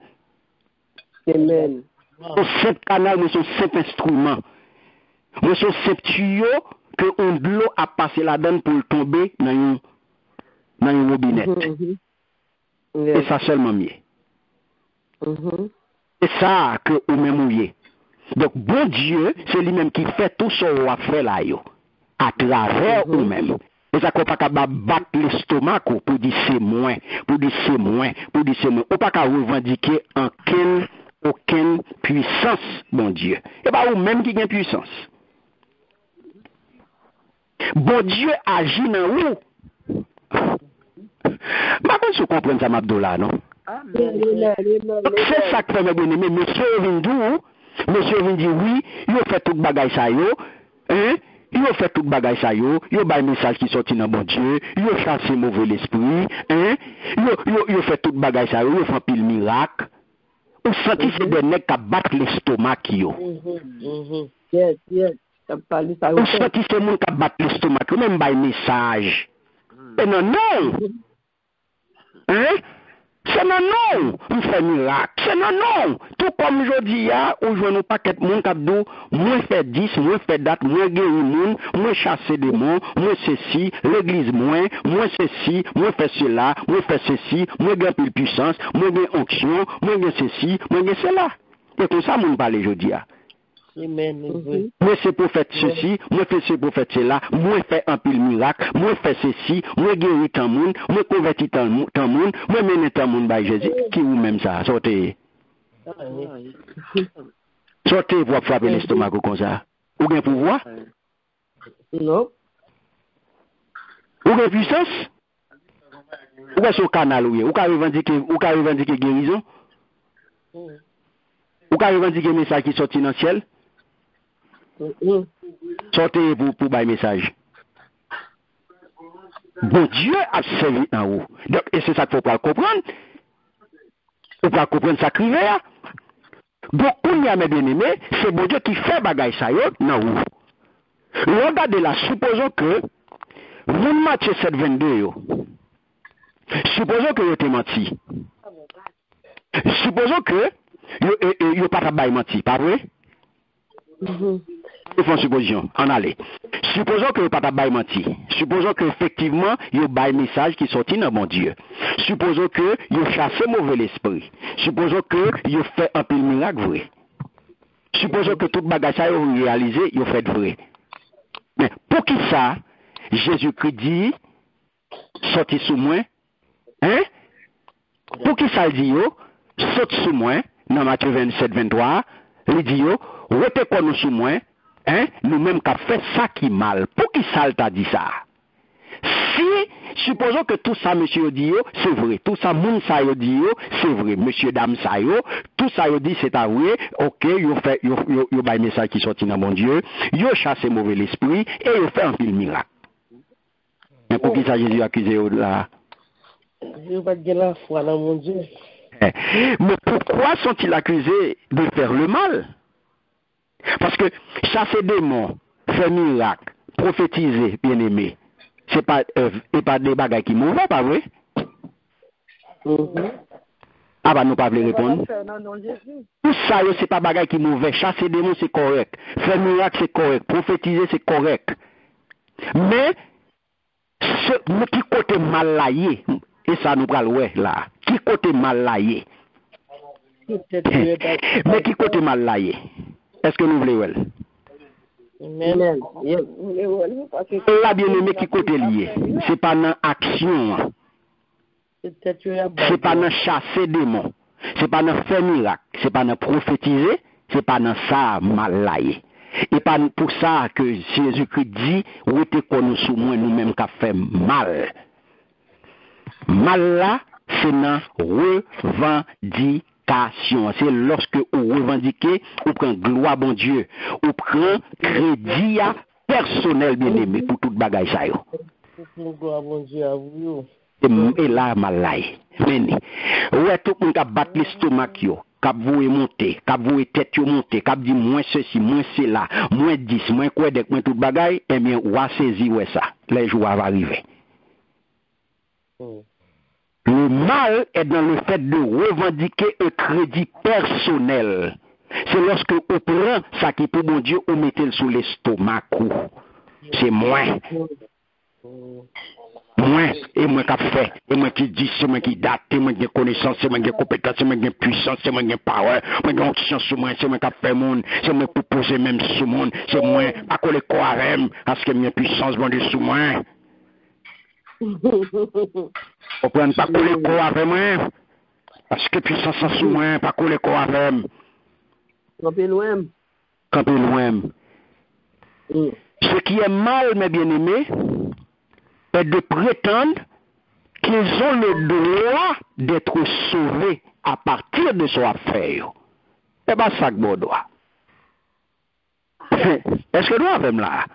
Amen. Son simple canal, moi son simple instrument. Moi son simple tuyau que on de l'eau a passé là-dedans pour tomber dans une robinet. Et ça seulement mieux. C'est ça que vous même mouillez. Donc bon Dieu, c'est lui-même qui fait tout ce qu'on a fait là yo, à travers vous-même. Et ça qu'on pas capable battre l'estomac pour dire c'est moins, pour dire c'est moins, pour dire c'est moins. On pas capable revendiquer aucune puissance, bon Dieu. Et pas vous-même qui gagne puissance. Bon Dieu agit dans vous. Ma quand vous comprenez ça, Mabdoula, non? C'est ça que fait mes bien-aimés. Monsieur Vindou, oui, il a fait tout le bagage ça, hein? Il a fait tout le bagage ça, il a un message qui sorti dans bon Dieu, il a chassé mauvais l'esprit, hein? Il a fait tout le bagage ça, il a fait pile miracle. Ou senti c'est des nègres qui battent l'estomac, yo. Yes. Ou senti c'est monde qui battent l'estomac, même un message. Et non. Hein? C'est non, on fait miracle. C'est non. Tout comme je dis, où je ne pas qu'être monde qui dit, moi fait 10, moi fait date, moi guérir monde, moi chasser des démons, moi ceci, l'église moi ceci, moi fait cela, moi fait ceci, moi gagne plus puissance, moi gagne onction, moi gagne ceci, moi gagne cela. Et tout ça, mon parler aujourd'hui. Moi c'est pour faire ceci, moi fais ce pour faire cela, moi fais un pile miracle, moi fais ceci, moi guéris tant monde, moi convertis tant monde, moi mène tant monde by Jésus, qui ou même ça, sortez pour frapper l'estomac comme ça. Ou bien pouvoir? Non. Ou bien puissance? Ou bien sur canal ou ka revendiquer guérison? Ou ka revendiquer message qui sorti dans le ciel? Sortez pour bailler message. Bon Dieu a servi en vous. Donc, et c'est ça qu'il faut pas comprendre. Il faut pas comprendre ça crier. Donc, on y a mes bien-aimés, c'est bon Dieu qui fait bagaille ça dans vous. Regardez là, supposons que vous Matthieu 7, 22, supposons que vous êtes menti. Supposons que vous n'avez pas menti, pas vrai? Nous faisons supposition, en allez. Supposons que vous n'avez pas menti. Supposons qu'effectivement, vous avez un message qui sortit dans mon Dieu. Supposons que vous chassez mauvais esprit. Supposons que vous faites un peu de miracle vrai. Supposons que tout bagage ça vous réalisez, vous faites vrai. Mais pour qui ça, Jésus-Christ dit, sorti sous moi, hein? Pour qui ça dit, sorti sous moi, dans Matthieu 27, 23, il dit, rete quoi nous sous moi, hein? Nous-mêmes qui fait ça qui mal. Pour qui ça t'a dit ça? Si, supposons que tout ça, monsieur dit, c'est vrai. Tout ça, moun ça dit, c'est vrai. Monsieur, dame, ça, tout ça, dit, c'est vrai. Ok, yo fait, yo un message qui sorti dans mon Dieu. Yo chasse mauvais l'esprit et yo fait un film miracle. Mais pour qui ça, Jésus accusé là? Je vais pas dire la foi dans mon Dieu. Mais pourquoi sont-ils accusés de faire le mal? Parce que chasser démons, faire miracle, prophétiser, bien-aimé, c'est pas des bagages qui mauvais, pas vrai? Ah bah nous pas voulons répondre. Tout ça, c'est pas bagaille qui mauvais. Chasser démons, c'est correct. Faire miracle, c'est correct. Prophétiser, c'est correct. Mais qui côté mal laillé, et ça nous parle ouais là. Qui côté mal laillé? Mais qui côté mal laillé? Est-ce que nous voulons? Amen. Là, bien aimé, qui côté lié? C'est pas dans action. C'est pas dans chasser démons. C'est pas dans faire miracle. C'est pas dans prophétiser. C'est pas dans ça mal laillé. Et pas pour ça que Jésus-Christ dit, ou te connu sous moi nous-mêmes qu'a fait mal. Mal là, c'est dans revendication. C'est lorsque vous revendiquez, vous prenez gloire bon Dieu, vous prenez crédit personnel bien aimé pour toute bagaille ça yo. Gloire bon Dieu à vous. Et là mal là. Mais ouais tout le monde qui bat l'estomac yo. Cap vous monter, cap vous tête yo monter, cap dit moins ceci, moins cela, moins 10, moins quoi dek, moins tout bagaille, eh bien ou a saisi ouais ça. Les jours va arriver. Le mal est dans le fait de revendiquer un crédit personnel. C'est lorsque on prend ça qui pour mon Dieu, on mettez le sous l'estomac. C'est moins. Moi, et moi qui fait, et moi qui dis, c'est moi qui date, c'est moi qui ai connaissance, c'est moi qui ai compétence, c'est moi qui ai puissance, c'est moi qui ai power, moi qui ai onction sur moi, c'est moi qui ai fait monde, c'est moi qui poser même sur monde, c'est moi, pas coller quoi parce que j'ai puissance, bon Dieu, sur moi. Vous prenez pas coller quoi avec moi, parce que puissance sur moi, pas coller quoi avec moi. Campé loin. Campé loin. Ce qui est mal, mes bien-aimés, est de prétendre qu'ils ont le droit d'être sauvés à partir de son affaire. C'est pas ça que bon doit. Est-ce que nous avons là?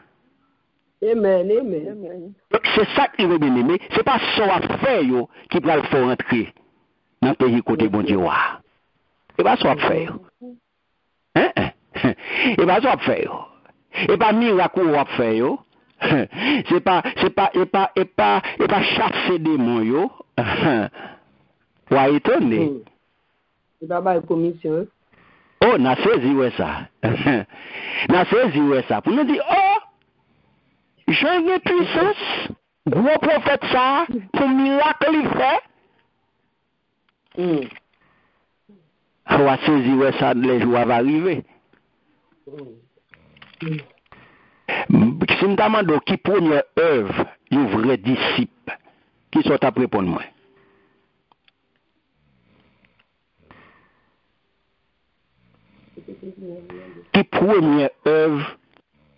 Amen. C'est ça qui veut bien aimer. C'est pas son affaire qui va le faire entrer dans le pays côté bon Dieu. C'est pas son affaire. C'est pas son affaire. Et pas miracle ou affaire. C'est pas chasser des démons yo. Ouais étonné. C'est pas une commission. Oh, n'a saisi ouais ça. N'a saisi ouais ça. Pour nous dire oh, j'ai une puissance. Gros prophète ça pour miracle il fait. Faut saisir ouais ça les jours va arriver. Si me demande qui première œuvre un vrai disciple, qui sont à répondre moi? Qui première œuvre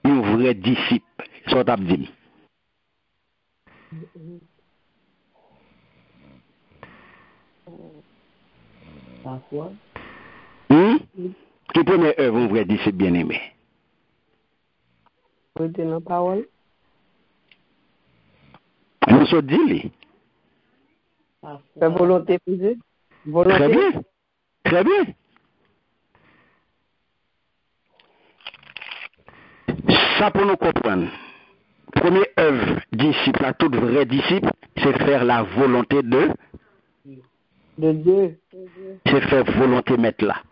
un vrai disciple, sont à dire? Parfois. Qui première œuvre un vrai disciple bien aimé? Retenez la parole. Nous sommes dit. La volonté posée. Très bien. Très bien. Ça pour nous comprendre. Première œuvre disciple, à tout vrai disciple, c'est faire la volonté de Dieu. C'est faire volonté maître là.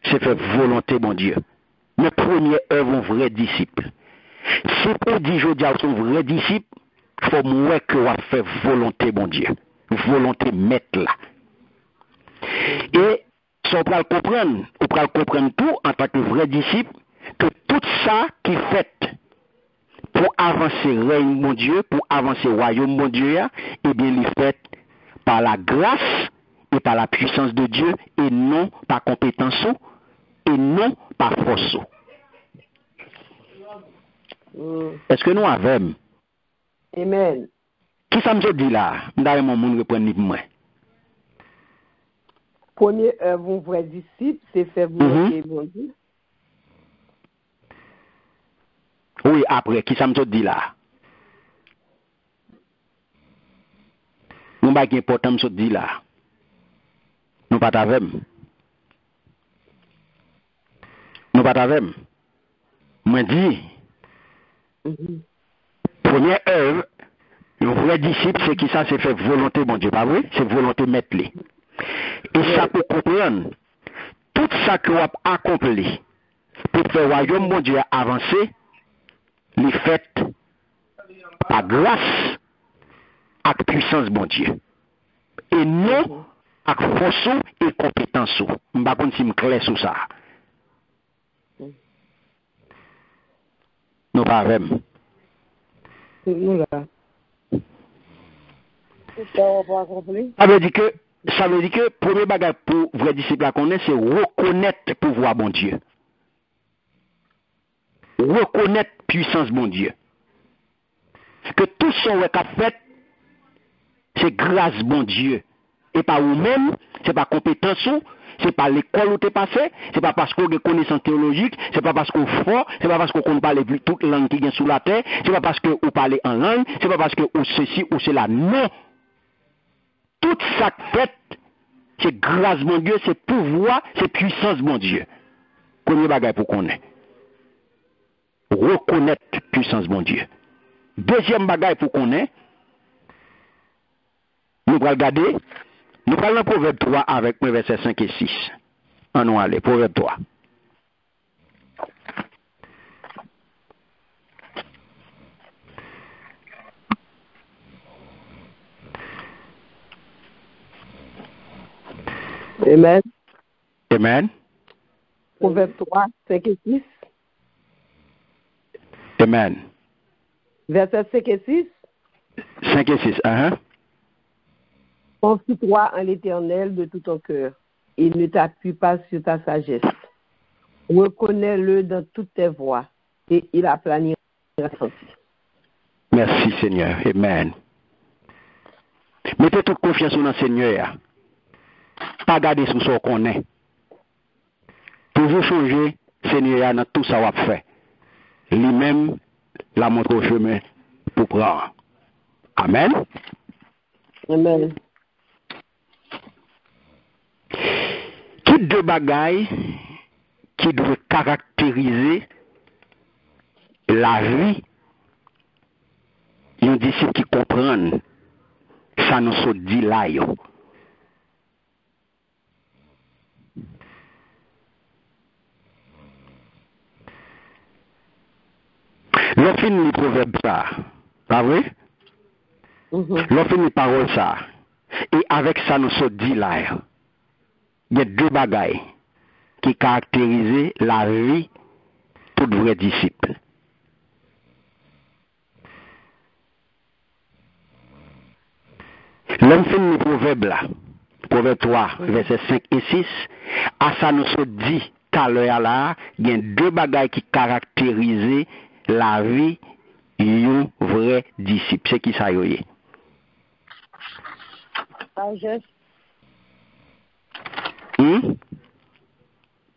C'est faire volonté mon Dieu. Mais première œuvre un vrai disciple. Si pour dire aujourd'hui son vrai disciple, il faut moi que on fait volonté mon Dieu. Volonté maître là. Et si on peut le comprendre, on peut le comprendre tout en tant que vrai disciple, que tout ça qui est fait pour avancer règne mon Dieu, pour avancer royaume mon Dieu, et bien il est fait par la grâce et par la puissance de Dieu et non par compétence et non par force. Est-ce que nous avons? Amen. Qui ça me dit là? M'dare mon monde reprendre pour moi. Premier œuvre, vrai disciple, c'est faire volonté bon Dieu. Oui, après, qui ça me dit là? Nous pas important me dit là. Nous pas avec. Nous pas avec. Moi dis, première œuvre, le vrai disciple, c'est qui ça, c'est fait volonté, mon Dieu, pas vrai? C'est volonté mettre les. Et ça pour comprendre, tout ça que vous avez accompli, pour faire le royaume, mon Dieu, avancer, les faites par grâce à puissance, mon Dieu. Et non à force et compétence. Je ne sais pas si je suis clair sur ça. Nous pas avec. Nous là. Ça veut dire que premier bagage pour vrai disciple à connaître, c'est reconnaître le pouvoir bon Dieu. Reconnaître puissance bon Dieu. Que tout ce qu'on a fait, c'est grâce bon Dieu. Et pas vous-même, c'est pas compétence, c'est pas l'école où tu es passé, c'est pas parce qu'on a connaissance théologique, c'est pas parce qu'on est fort, c'est pas parce qu'on parle toute langue qui vient sous la terre, c'est pas parce qu'on parle en langue, c'est pas parce que ceci ou cela. Non. Tout ça fait, c'est grâce mon Dieu, c'est pouvoir, c'est puissance mon Dieu. Premier bagage pour qu'on ait. Reconnaître puissance mon Dieu. Deuxième bagage pour qu'on ait, nous allons regarder, nous parlons Proverbe 3 avec mes versets 5 et 6. On va aller, Proverbe 3. Amen. Amen. Proverbe 3, 5 et 6. Amen. Verset 5 et 6. 5 et 6. Confie-toi en l'Éternel de tout ton cœur et ne t'appuie pas sur ta sagesse. Reconnais-le dans toutes tes voies et il aplanira ta sentier. Merci Seigneur. Amen. Mettez toute confiance dans le Seigneur. Pas garder sous ce qu'on est. Toujours changer Seigneur dans tout ça qu'on fait. Lui-même la montre au chemin pour prendre. Amen. Amen. Qui deux bagailles qui doivent caractériser la vie d'un disciple qui comprend ça nous se dit là. L'on finit le proverbe ça, pas vrai? L'on finit parole ça. Et avec ça nous se dit là. Il y a deux bagailles qui caractérisent la vie de tout vrai disciple. L'homme finit le proverbe là, proverbe 3, versets 5 et 6, à ça nous se dit qu'à l'heure là, il y a deux bagailles qui caractérisent la vie d'un vrai disciple. C'est qui ça y est? Sagesse.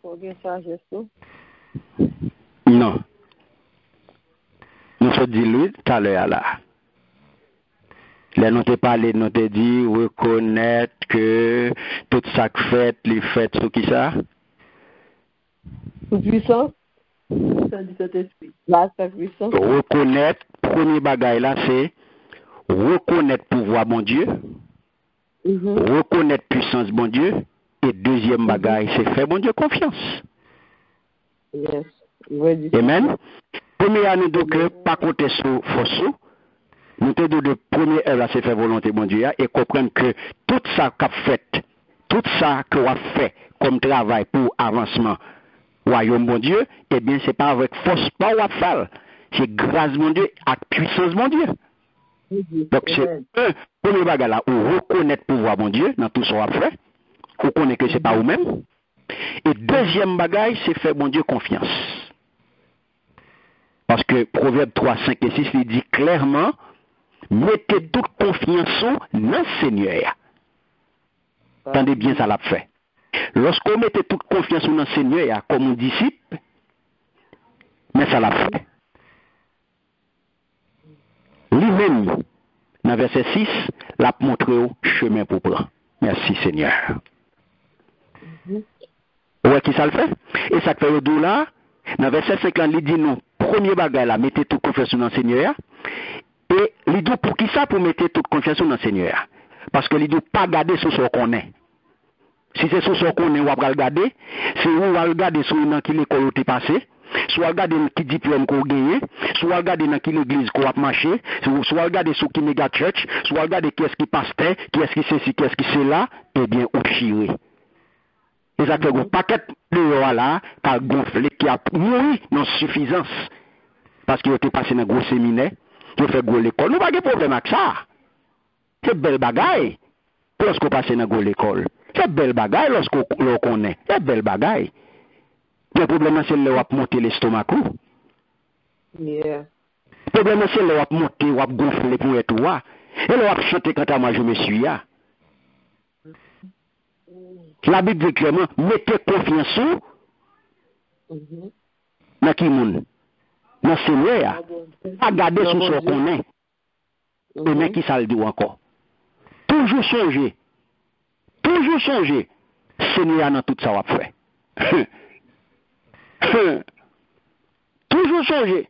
Faut bien sagesse, non? Non. Nous se dit lui tout à l'heure là. Là, nous te parlé, nous te dit reconnaître que tout ça que fait, les fêtes, sur qui ça? Tout puissant. Là, c'est puissant. Reconnaître, premier bagaille là, c'est reconnaître pouvoir bon Dieu, reconnaître puissance bon Dieu, et deuxième bagaille, c'est faire bon Dieu confiance. Yes. Amen. Premier année donc, pas compter sur force. Nous te disons de première heure, c'est faire volonté bon Dieu, et comprendre que tout ça qu'a fait, tout ça qu'on a fait comme travail pour avancement, royaume bon Dieu, eh bien, c'est pas avec force, pas ou à faire. C'est grâce mon Dieu, avec puissance mon Dieu. Donc, c'est un premier bagage là, où reconnaître pouvoir mon Dieu dans tout ce qu'on a fait, ou connaît que c'est pas vous-même. Et deuxième bagage, c'est faire mon Dieu confiance. Parce que Proverbe 3, 5 et 6, il dit clairement, mettez toute confiance dans le Seigneur. Attendez bien, ça l'a fait. Lorsqu'on mettait toute confiance dans le Seigneur comme un disciple, mais ça l'a fait. Lui-même, dans verset 6, l'a montré au chemin pour prendre. Merci Seigneur. Ouais, qui ça le fait? Et ça fait le dos là, dans verset 5 là, il dit non, premier bagage là, mettez toute confiance dans le Seigneur. Et il dit pour qui ça? Pour mettre toute confiance dans le Seigneur. Parce que il dit pas garder sur ce qu'on est. Si c'est sur ce qu'on est, on va regarder. Si on va regarder sur dans qui l'école où tu es passé, soit regarder qui diplôme qu'on gagne, soit regarder dans qui l'église qu'on a marché, soit regarder sur qui méga church, soit regarder qui est-ce qui pasteur, qui est-ce qui c'est ci, qui est-ce qui c'est là, eh bien, on chire. Et ça fait un paquet de gens là, qui a gonflé, qui a mouru dans suffisance. Parce qu'il était passé dans un gros séminaire, il a fait gros l'école. Nous n'avons pas de problème avec ça. C'est belle bagaille lorsqu'on passe dans gros l'école. C'est belle bagaille lorsqu'on connaît. C'est belle bagaille. Le problème c'est là où on monter l'estomac. Yeah. Le problème c'est là où on monter, où on gonfler pour être roi. Et là on chanter quand moi je me suis là. La Bible dit clairement, mettez confiance dans qui moun? Dans ce Seigneur. Pas garder sur ce qu'on est. Et mais qui ça le dit encore? Toujours changer. Toujours changer. Seigneur dans tout ça va faire. Toujours changer.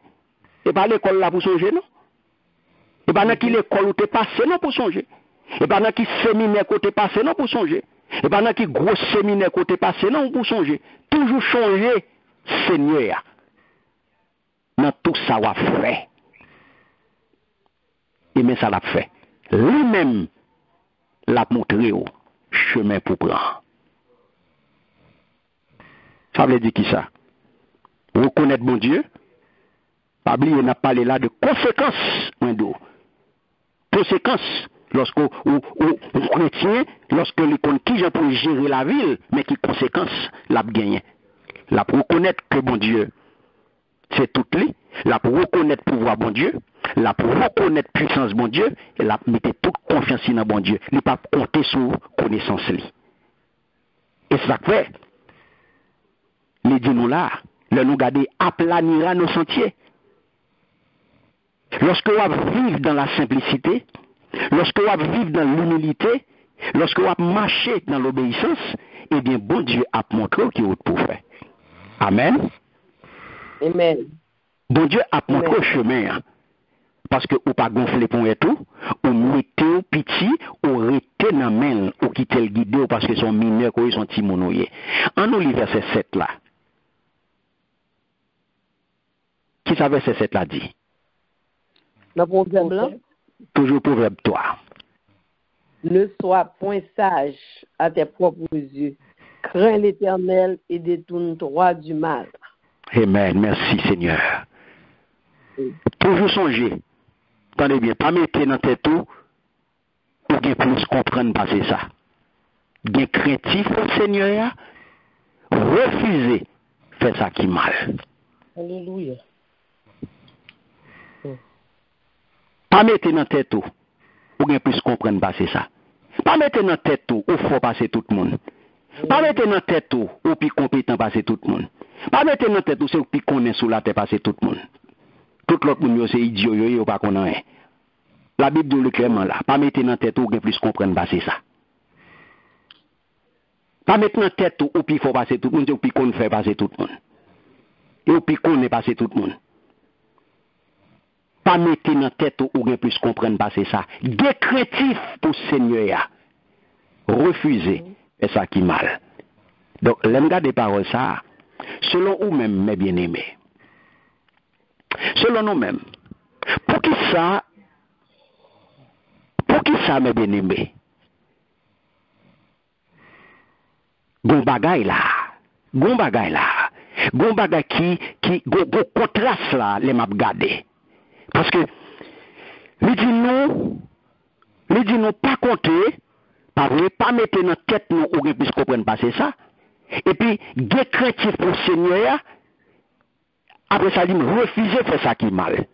Et pas l'école là pour changer, non? Et pas dans qui l'école où tu es passé, non, pour changer. Et pas dans qui séminaire où tu es passé, non, pour changer. Et pas dans qui gros séminaire où tu es passé, non, pour changer. Toujours changer, Seigneur. Dans tout ça va faire. Et mais ça l'a fait. Lui-même l'a montré au chemin pour prendre. Ça veut dire qui ça? Reconnaître mon Dieu. Pas oublier, on a parlé là de conséquences. Conséquences. Lorsqu'on chrétien, lorsque les qui j'ai pour gérer la ville, mais qui conséquences l'a gagné. Là pour reconnaître que bon Dieu, c'est tout lui. Là pour reconnaître pouvoir bon Dieu. Là pour reconnaître puissance bon Dieu. Et là mettez toute confiance dans bon Dieu. Il ne pas compter sur connaissance lui. Et ça fait. Les dit nous là, le nous garder aplanira nos sentiers. Lorsque on vivre dans la simplicité, lorsque on vivre dans l'humilité, lorsque on marcher dans l'obéissance, eh bien bon Dieu a montré qu'il est pour faire. Amen. Amen. Bon Dieu a montré le chemin. Hein. Parce que ou pas gonfler pour et tout, ou mettez au petit, ou rester dans main, ou quitter le guide, parce que son mineur, ou son timonouye. En nous, le verset 7 là. Qui ça verset 7 là dit? Le proverbe là? Toujours proverbe 3. Ne sois point sage à tes propres yeux. Crains l'Éternel et détourne-toi du mal. Amen. Merci Seigneur. Toujours songer. Attendez bien, pas mettre dans tête tout, ou bien plus comprendre passer ça. Bien craintif au Seigneur, refuser faire ça qui mal. Alléluia. Pas mettre dans tête tout, ou bien plus comprendre passer ça. Pas mettre dans tête tout, ou faut passer tout le monde. Pas mettre dans tête tout, ou plus compétent passer tout le monde. Pas mettre dans tête tout, c'est ou plus connaît sous la tête passer tout le monde. Tout l'autre monde c'est idiot, yo pas connaît. La Bible dit le clairement là, pas mettre dans tête ou bien plus comprendre passer ça. Pas mettre dans tête ou puis faut passer tout le monde, ou puis qu'on fait passer tout le monde. Et ou puis qu'on est passer tout le monde. Pas mettre dans tête ou bien plus comprendre passer ça. Décrétif pour Seigneur. Refuser, c'est ça qui mal. Donc, l'aime des paroles ça, selon vous-même, mes bien-aimés. Selon nous-mêmes. Pour qui ça, mes bien-aimés? Gon bagay là. Gon bagay qui gon contraste là, les m'a gardé. Parce que, lui dit nous pas compter, pas mettre dans tête nous ou bien plus comprendre passer ça. Et puis, décrétif pour Seigneur, après ça, il refuser faire ça qui est mal.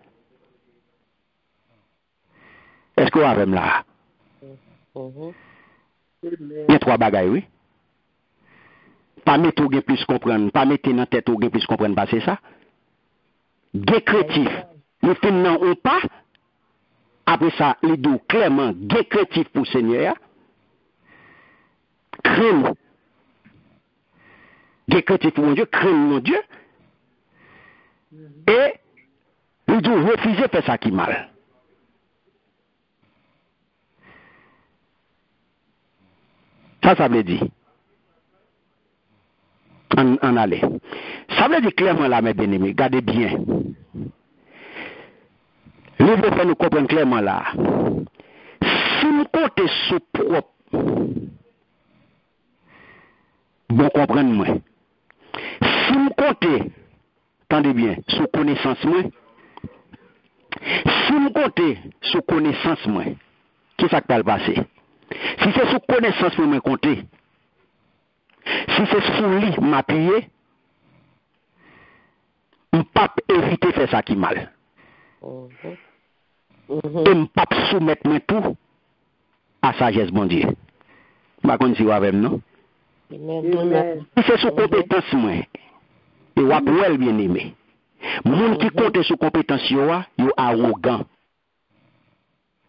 Est-ce que vous avez là? Il y a trois bagailles, oui. Pas mettre ou bien plus comprendre, pas mettre dans tête ou bien plus comprendre passer ça. Décrétif. Nous finissons ou pas. Après ça, les deux clairement décrétif pour Seigneur. Crème. décrétif pour mon Dieu, craindre mon Dieu, et il doit refuser faire ça qui est mal. Ça veut dire. En aller. Ça veut dire clairement là, mes bien-aimés, regardez bien. Le livre fait nous comprendre clairement là. Si nous comptons sur propre, bon comprendre moi. Si nous comptons, attendez bien, sur connaissance moi. Si nous comptons sur connaissance moi, qu'est-ce qui va le passer? Si c'est sur connaissance moi compter, si c'est sur lui m'appuyer, on ne peut pas éviter de faire ça qui est mal. Et on ne peut pas soumettre tout à sagesse, mon Dieu. Je ne sais pas si vous avez non. Si c'est sur compétence, moi, et vous avez bien aimé. Les gens qui comptent sur compétence, ils sont arrogants.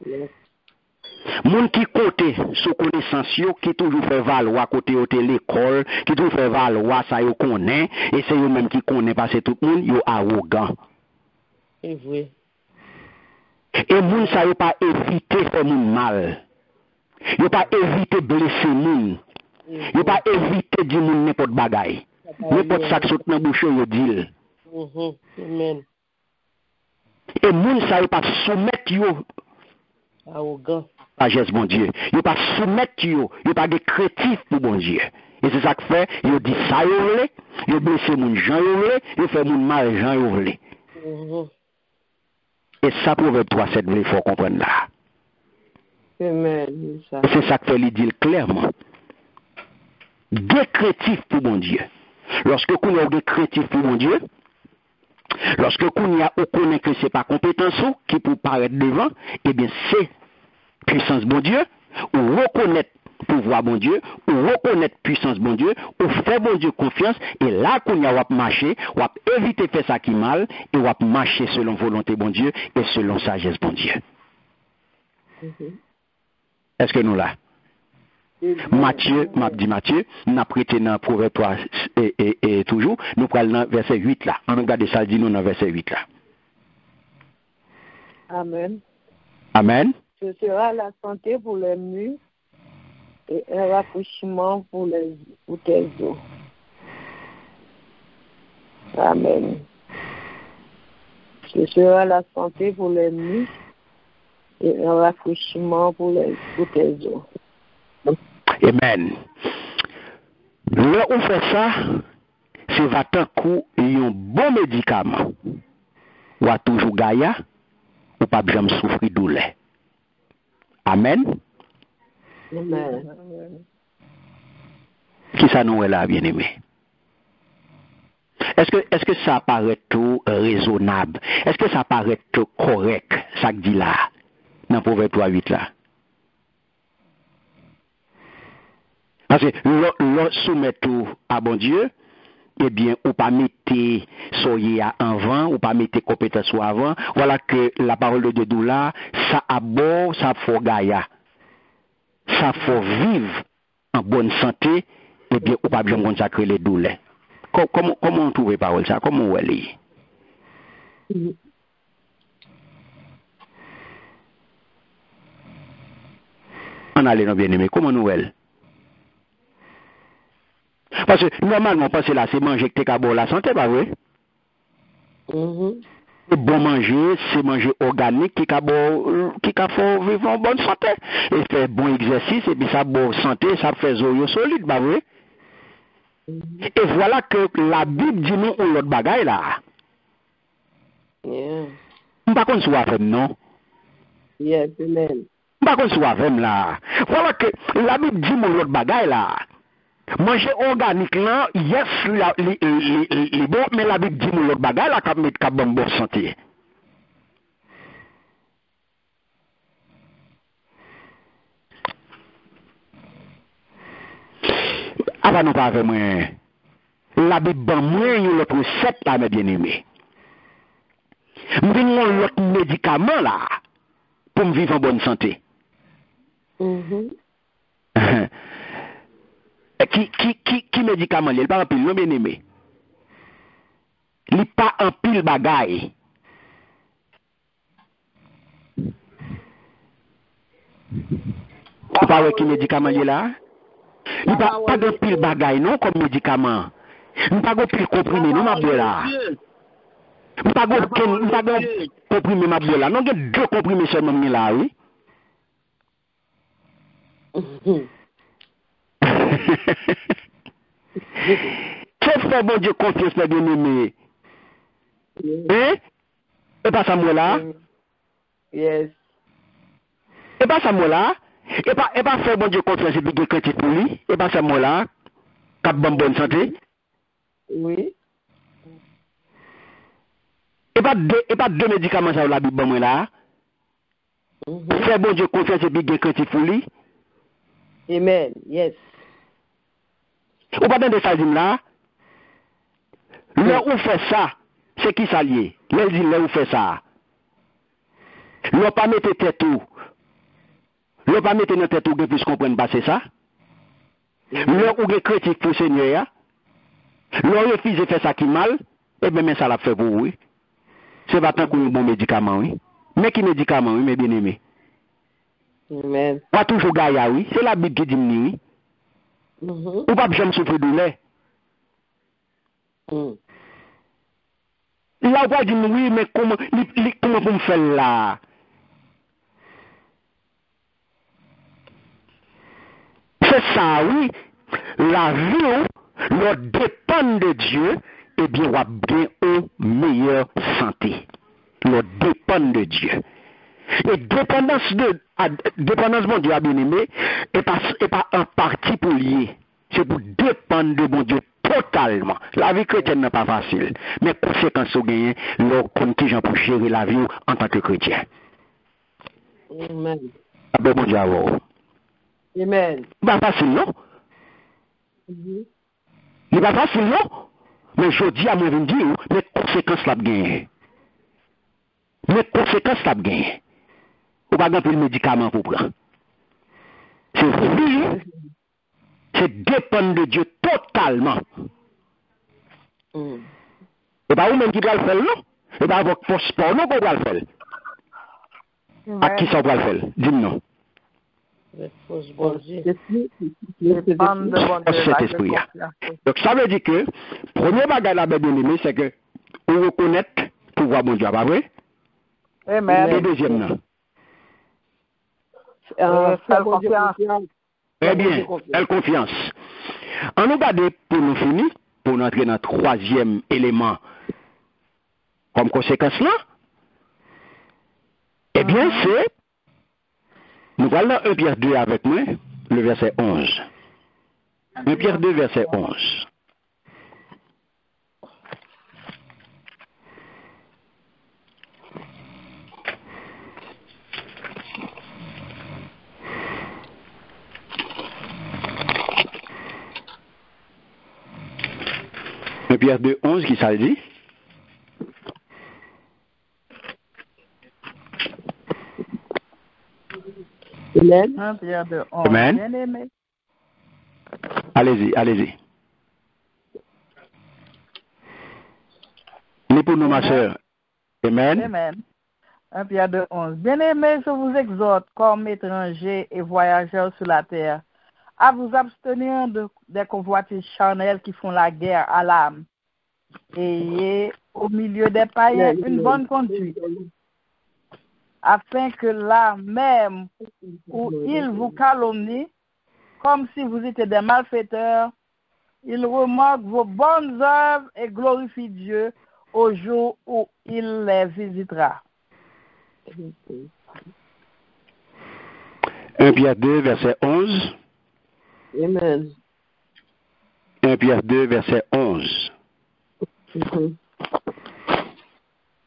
Les gens qui comptent sur connaissance, qui toujours fait valoir à côté de l'école, qui toujours fait valoir ça, ils connaissent, et c'est eux-mêmes qui connaissent parce que tout le monde, ils sont arrogants. C'est vrai. Et les gens ne savent pas éviter de faire mal. Ils ne pas éviter de blesser les gens. Ils ne pas éviter de dire n'importe bagaille. N'importe ça qui saute dans la bouche, ils disent. Amen. Et les gens ne savent pas soumettre arrogant. Sagesse, bon Dieu. Ils ne pas soumettre, ils ne pas de créatif pour bon Dieu. Et c'est ça que fait, ils disent ça, ils blessent les gens, ils font les mal, les gens. Et ça, Proverbe 3:7, il faut comprendre là. Amen. C'est ça que fait, il dit clairement. Décrétif pour mon Dieu. Lorsque vous avez des créatifs pour mon Dieu, lorsque vous connaissez que ce n'est pas compétence qui peut paraître devant, eh bien c'est puissance bon Dieu, ou reconnaître pouvoir bon Dieu, ou reconnaître puissance bon Dieu, ou faire bon Dieu confiance, et là qu'on y a marché, ou éviter de faire ça qui est mal, et ou marcher selon volonté bon Dieu, et selon sagesse bon Dieu. Est-ce que nous là? Matthieu, m'a dit Matthieu, nous avons prêté dans Proverbe 3 et toujours, nous prenons dans verset 8 là. On regarde ça, dit nous dans verset 8 là. Amen. Amen. Ce sera la santé pour les murs et un rafraîchissement pour tes os. Amen. Ce sera la santé pour les murs et un rafraîchissement pour tes os. Amen. Là où on fait ça, c'est va-t'en coup un bon médicament. Ou à toujours gaïa, ou pas jamais souffrir douleur. Amen. Amen. Qui ça nous est là, bien aimé? Est-ce que ça paraît tout raisonnable? Est-ce que ça paraît tout correct, ça que dit là, dans Proverbe 3:8 là? Parce que l'on soumet tout à bon Dieu, eh bien, ou pas mettre soyez avant, ou pas mettre compétence avant. Voilà que la parole de Dieu là, ça aborde, ça faut gaïa. Ça faut vivre en bonne santé, eh bien, ou pas bien consacrer les douleurs. Comment on trouve les paroles ça? Comment on lit? On allait, nos bien-aimés, comment nous elle? Parce que normalement, parce que là, c'est manger que t'es qu'à la santé, pas vrai? C'est bon manger, c'est manger organique qui a fait vivre en bonne santé. Et faire bon exercice, et puis ça bonne santé, ça fait zoyo solide, pas vrai? Et voilà que la Bible dit nous l'autre bagaille là. Par contre, soit fait non. Yes, amen. Par contre, soit fait là. Voilà que la Bible dit nous l'autre bagaille là. Manger organique là, yes, les bon, mais la Bible dit nous l'autre bagaille là, comme mettre bonne santé. Avant nous pas vraiment. La Bible ban moins l'autre recette là, mes bien-aimés. M'vinn l'autre médicament là pour me vivre en bonne santé. Qui médicament, il pas en pile, non bien aimé. Il pas en pile bagaille. Vous parlez qui médicament il là? Il pas de pile bagaille non comme médicament. Il pas de pile comprimé non ma là. Il pas de comprimé ma là. Non, il y a 2 comprimés seulement là, oui. Que fait bon Dieu confiance mes bien-aimés? Hein? Et pas Samuel là? Yes. Et pas Samuel là? Et pas faire bon Dieu confiance et puis de crédit pour lui? Et pas Samuel là? Cap bonne santé? Oui. Et pas 2 médicaments ça la Bible moi là? Faire bon Dieu confiance et puis de crédit pour lui? Amen. Yes. Ou pas dans des salles là? Là où fait ça, c'est qui ça lié? Là dit là où fait ça. Là pas mettre tête tout. Là pas mettre dans tête tout que puisse comprendre pas c'est ça. Là où est critique pour Seigneur. Là refuse de faire ça qui mal, et bien mais ça l'a fait pour vous. C'est pas tant qu'on bon médicament oui. Mais qui médicament oui, mes bien-aimés. Amen. Pas toujours gaïa oui, c'est la Bible qui dit oui. Ou pas jamais souffrir douleur. Là, on va dire oui, mais comment pour me faire là? C'est ça, oui. La vie, leur dépend de Dieu, et bien, on va bien une meilleure santé. Leur dépend de Dieu. Et dépendance mon Dieu, bien aimé, et pas un parti pour lier. C'est pour dépendre de mon Dieu totalement. La vie chrétienne n'est pas facile. Mais conséquence au gain, leur contingent pour gérer la vie en tant que chrétien. Amen. Bon Dieu, Amen. Pas facile, non? Il n'est pas facile, non? Mais je dis à moi, je dis, mais conséquences la gagne. Mais conséquences la gagne. Ou pas le médicament pour prendre. C'est vie, c'est dépendre de Dieu totalement. Et pas vous-même qui doit le faire, non? Et pas votre sport, non, qu'on doit le faire. À qui ça doit le faire? Dis-nous. Cet esprit. Donc ça veut dire que, premier bagage la bien aimé, c'est que on reconnaît pouvoir bon Dieu, pas vrai? Amen. Et deuxième, non. Faire confiance. Très bien, elle confiance. On nous garde pour nous finir, pour nous entrer dans le 3e élément comme conséquence là. Eh bien, c'est, nous voilà 1 Pierre 2 avec moi, le verset 11. 1 Pierre 2, verset 11. Pierre 2, 11, qui ça dit? Amen. Pierre 2, 11. Amen. Bien aimé. Allez-y, allez-y. Ni pour nous, ma soeur. Amen. Amen. 1 Pierre 2, 11. Bien aimé, je vous exhorte, comme étrangers et voyageurs sur la terre, à vous abstenir des convoitises charnelles qui font la guerre à l'âme. Ayez au milieu des païens une bonne conduite, afin que là même où ils vous calomnient, comme si vous étiez des malfaiteurs, ils remarquent vos bonnes œuvres et glorifient Dieu au jour où il les visitera. 1 Pierre 2, verset 11. Amen. 1 Pierre 2, verset 11.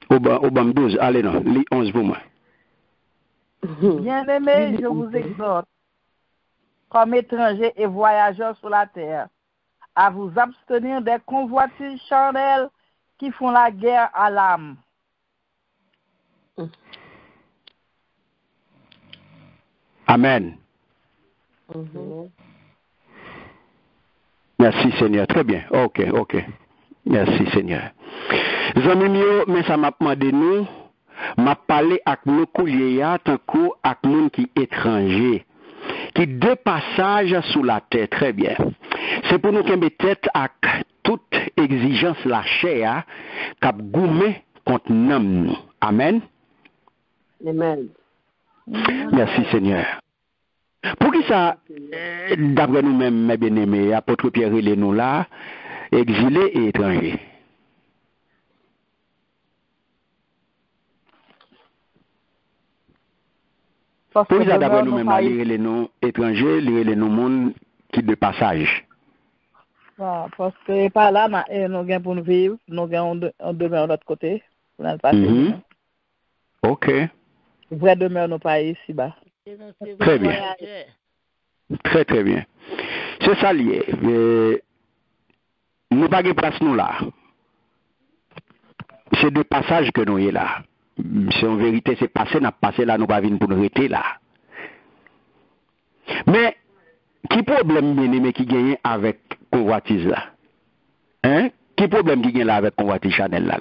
Obam 12, allez non, lis 11 pour moi. Bien-aimés, je vous exhorte, comme étrangers et voyageurs sur la terre, à vous abstenir des convoitises charnelles qui font la guerre à l'âme. Amen. Merci Seigneur. Très bien. OK. Merci Seigneur. Zami mio, mais ça m'a demandé nous, m'a parlé avec nos colliers, tant coup avec nous qui étrangers, qui deux passages sous la tête. Très bien. C'est pour nous qui mettons tête à toute exigence la chair, cap goumé contre nous. Amen. Amen. Merci Seigneur. Pour qui ça, d'après nous-mêmes, mes bien-aimés, apôtre Pierre et nous là, exilés et étrangers. Pour qui ça, d'après nous-mêmes, lire les noms étrangers, lire les noms monde qui de passage. Parce que par là, nous avons pour nous vivre, nous avons demeure de l'autre côté, pour nous passer. OK. Vrai demeure nos pays ici-bas. Très bien. Très, très bien. C'est ça lié. Nous pas de place nous là. C'est de passage que nous est là. C'est en vérité, c'est passé, n'a passé là, nous pas venir pour nous rester là. Mais, qui problème bien-aimé qui gagne avec convoitise là? Hein? Qui problème qui gagne là avec convoitise Chanel là?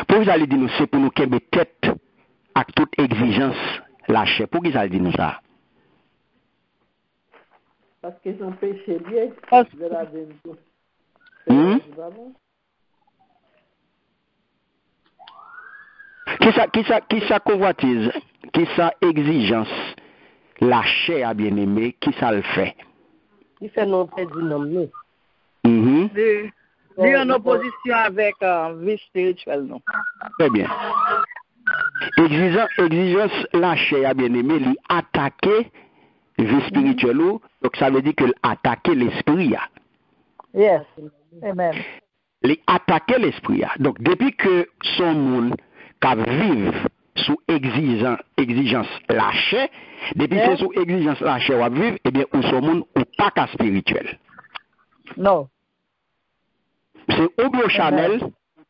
Pour vous allez dire nous, c'est pour nous qu'aimer tête avec toute exigence lâcher. Pour qui ça dit nous ça? Parce qu'ils ont péché bien de la vérité. Qui ça convoitise, qui ça exigence, la chair à bien-aimé, qui ça le fait? Il fait non fait du nom, nous. Il est en opposition avec vie spirituelle, non? Très bien. Exigence la chair à bien-aimé, lui attaquer vie spirituelle, donc ça veut dire que attaquer l'esprit. Yes. Amen. Lui attaquer l'esprit. Donc depuis que son monde qui vivre sous exigence lâchée, depuis que sous exigence lâchée ou vivre, eh bien, ou son monde ou pas qu'à spirituel. Non. C'est ou bien Chanel,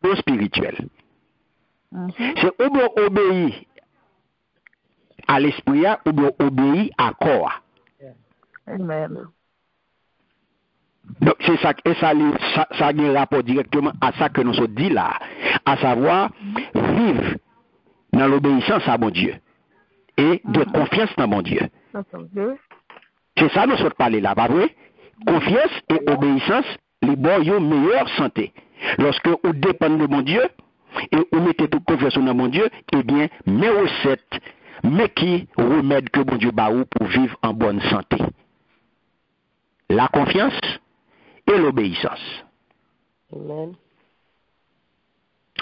ou spirituel. C'est ou bien obéir à l'esprit, ou bien obéir à corps. Amen. Donc, c'est ça, et ça a un rapport directement à ça que nous sommes dit là, à savoir vivre dans l'obéissance à mon Dieu et de confiance dans mon Dieu. C'est ça nous sommes parlé là, pas vrai? Confiance et obéissance, les bons ont une meilleure santé. Lorsque vous dépendez de mon Dieu et vous mettez toute confiance dans mon Dieu, eh bien, mes recettes, mais qui remède que mon Dieu bat pour vivre en bonne santé. La confiance et l'obéissance. Amen.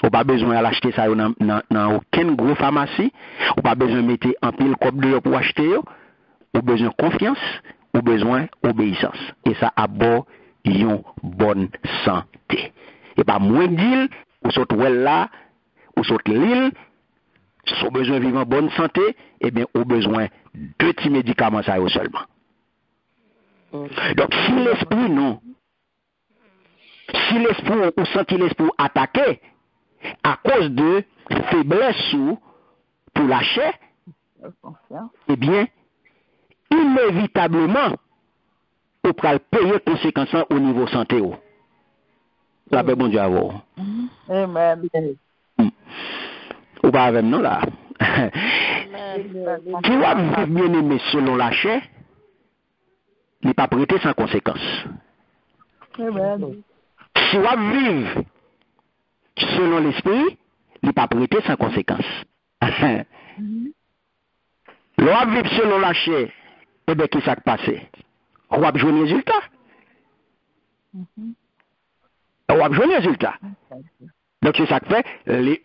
Ou pas besoin d'acheter ça dans aucune grosse pharmacie. Ou pas besoin de mettre un pile comme de pour acheter. Ou besoin de confiance. Ou besoin d'obéissance. Et ça a une bonne santé. Et pas moins d'île, ou saute là, ou saute l'île, si vous besoin de vivre en bonne santé, eh bien, vous besoin de petits médicaments ça seulement. Donc, si l'esprit non, si l'esprit ou senti l'esprit attaqué à cause de faiblesse ou pour la chair, eh bien, inévitablement, vous pourrez payer conséquences au niveau santé. La paix, bon Dieu à vous. Amen. Ou pas avec nous là. Qui va vivre bien aimé selon la chair, il n'est pas prêté sans conséquence. Amen. Si on vivre selon l'esprit, il n'est pas prêté sans conséquence. L'on vivre selon la chair, et bien qu'est-ce qui s'est passé? On va jouer un résultat. On va jouer un résultat. Donc c'est ça que fait,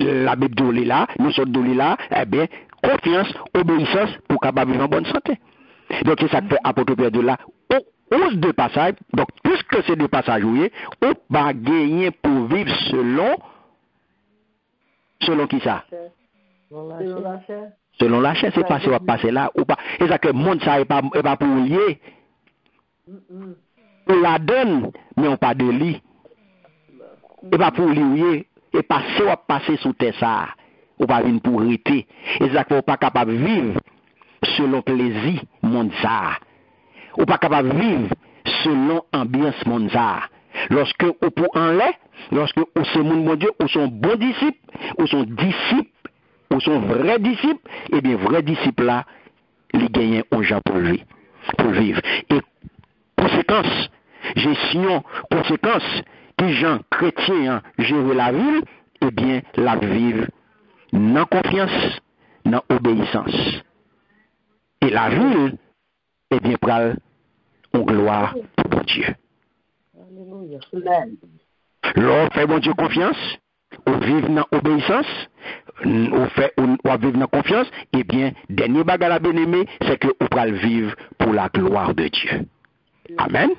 la Bible d'Oli là, nous sommes d'Oli là, eh bien, confiance, obéissance pour capable vivre en bonne santé. Donc c'est ça que fait apôtre Pierre de là, 11 de passages, donc puisque c'est deux passages, on va gagner pour vivre selon qui ça? Selon la chair. Selon la chair, c'est pas si on va passer là ou pas. Et ça que le monde ça est pas pour lier. On la donne, mais on pas de lit. Et pas pour lier, et passer ou passer sous terre ça, ou pas venir pour rester. Et ça que on pas capable de vivre selon plaisir monde ça. Ou pas capable de vivre selon ambiance monde ça. Lorsque ou pour en lait, lorsque ou c'est mon Dieu, ou son bon disciple, ou son disciple, ou son vrai disciple, et bien vrai disciple là, il gagne aux gens pour vivre. Et conséquence, gestion, conséquence, que gens chrétiens gérer la ville, eh bien la vivre dans confiance, dans obéissance. Et la ville, eh bien pral en gloire pour Dieu. Alléluia. L'on fait bon Dieu confiance, on vive dans obéissance, on vivre dans confiance, et bien, dernier bagage à bien-aimé, c'est que on va vivre pour la gloire de Dieu. Amen.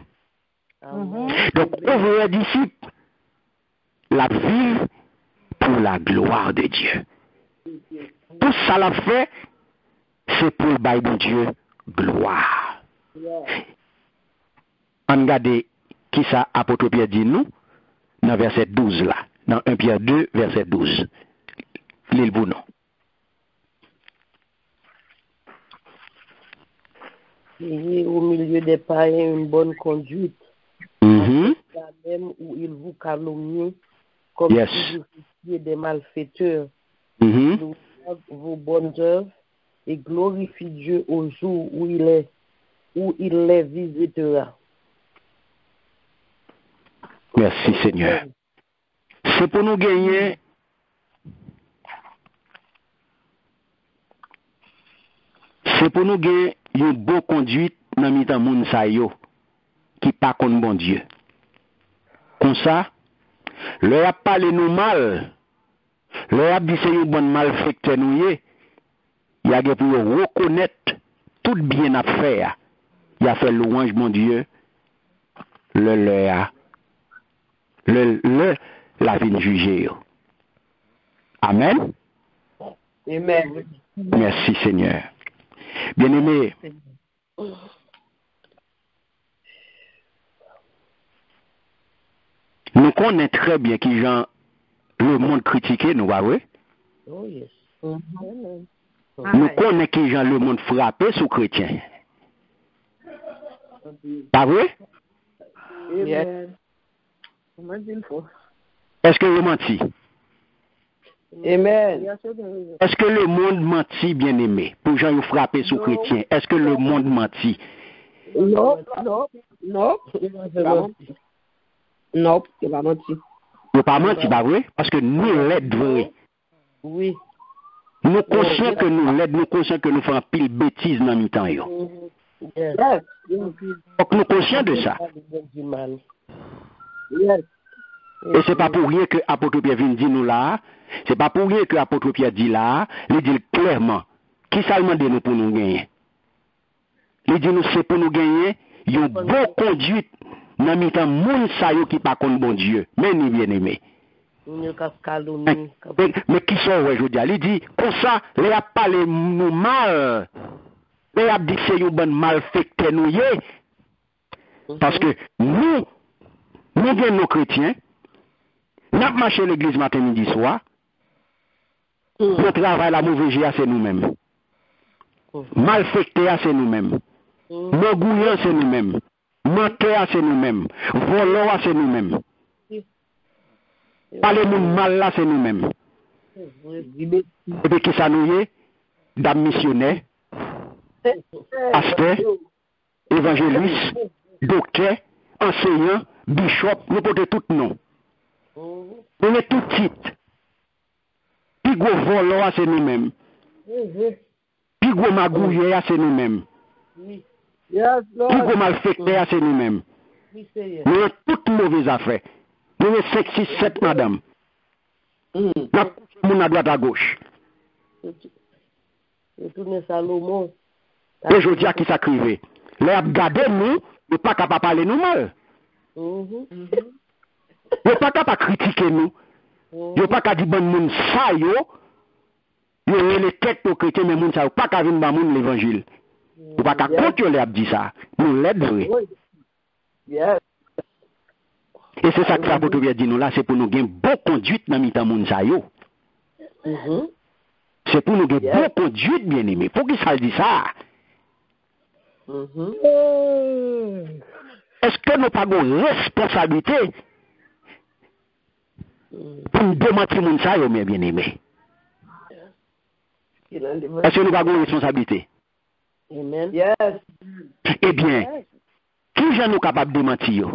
Donc, on veut disciple, la vivre pour la gloire de Dieu. Tout ça l'a fait, c'est pour le bail de Dieu, gloire. On regarde qui ça apôtre Pierre dit nous, dans verset 12 là, dans 1 Pierre 2, verset 12. L'île vous non. Ayez au milieu des païens une bonne conduite, Mhm. la même où ils vous calomnient, comme Yes. si vous étiez des malfaiteurs. Mhm. Nous savons vos bonnes œuvres et glorifie Dieu au jour où il les visitera. Merci Seigneur. C'est pour nous gagner. C'est pour nous gagner une bonne conduite dans le monde sa yo qui pas contre bon Dieu. Comme ça, leur a parlé nous mal, leur a dit c'est une bonne malfecteur nous y, il a pour reconnaître tout bien à faire. Il a fait louange mon Dieu. La vie juger. Amen. Amen. Merci Seigneur. Bien-aimé, nous connaissons très bien qui gens le monde critiqué, nous, oui. Oh yes. Nous connaissons qui gens le monde frappé sous chrétien. Pas vrai? Amen. Est-ce que vous menti? Amen. Est-ce que le monde mentit, bien-aimé, pour gens frappé sous chrétien? Est-ce que le monde mentit? Non, c'est pas menti. Nous pas menti, pas vrai? Parce que nous l'aide vrai. Oui. Nous conscients que nous l'aide, nous conscients que nous faisons pile bêtise dans le temps. Yes. Donc nous conscients de ça. Yes. Et c'est pas pour rien que l'apôtre Pierre vient dire nous là, c'est pas pour rien que l'apôtre Pierre dit là, il dit clairement, qui ça demande nous pour nous gagner? Il dit nous c'est pour nous gagner, une bonne conduite dans le temps monde ça yo qui pas contre bon Dieu, mais ni bien aimé. Mais qui sont ouais je dis, il dit comme ça, les a parlé nous mal. Les a dit c'est une bonne malfecteur nous y. Parce que nous sommes nos chrétiens. Nous avons marché à l'église matin, midi, soir. Nous travaillons la mauvaise c'est nous-mêmes. Malfectés, c'est nous-mêmes. Morgouillants, c'est nous-mêmes. Menteurs, c'est nous-mêmes. Voleurs, c'est nous-mêmes. Parler de mal là, c'est nous-mêmes. Et puis qui ça nous est? Dame missionnaire, pasteur, évangéliste, docteur, enseignant, bishop, nous portons tout nom. Nous mettons tout titre. Puis gros voleur, c'est nous-mêmes. Puis gros magouilleur, c'est nous-mêmes. Puis gros malfecteur, c'est nous-mêmes. Nous avons toutes mauvaises affaires. Nous avons 5, 6, 7 madame. Nous avons à droite à gauche. Et je dis à qui ça crive. Les abgadés nous, ne pas capable de parler nous mal. Ne pas capable de critiquer nous. Ne pas capable de dire bon monde ça yo. Yo les têtes aux chrétiens mais monde ça pas capable de venir dans l'évangile. Ne pas capable contrôler a dit ça. Nous l'aide vrai. Et c'est ça que ça peut dire nous là, c'est pour nous gagner bonne conduite dans mitan monde ça yo. C'est pour nous gagner bonne conduite bien aimé. Pour qui ça dit ça? est-ce que nous pas une responsabilité pour nous démentir mon ça, mes bien-aimés? Est-ce que nous pas une responsabilité? Amen. Yes. Eh bien, qui j'en nous capable de démentir?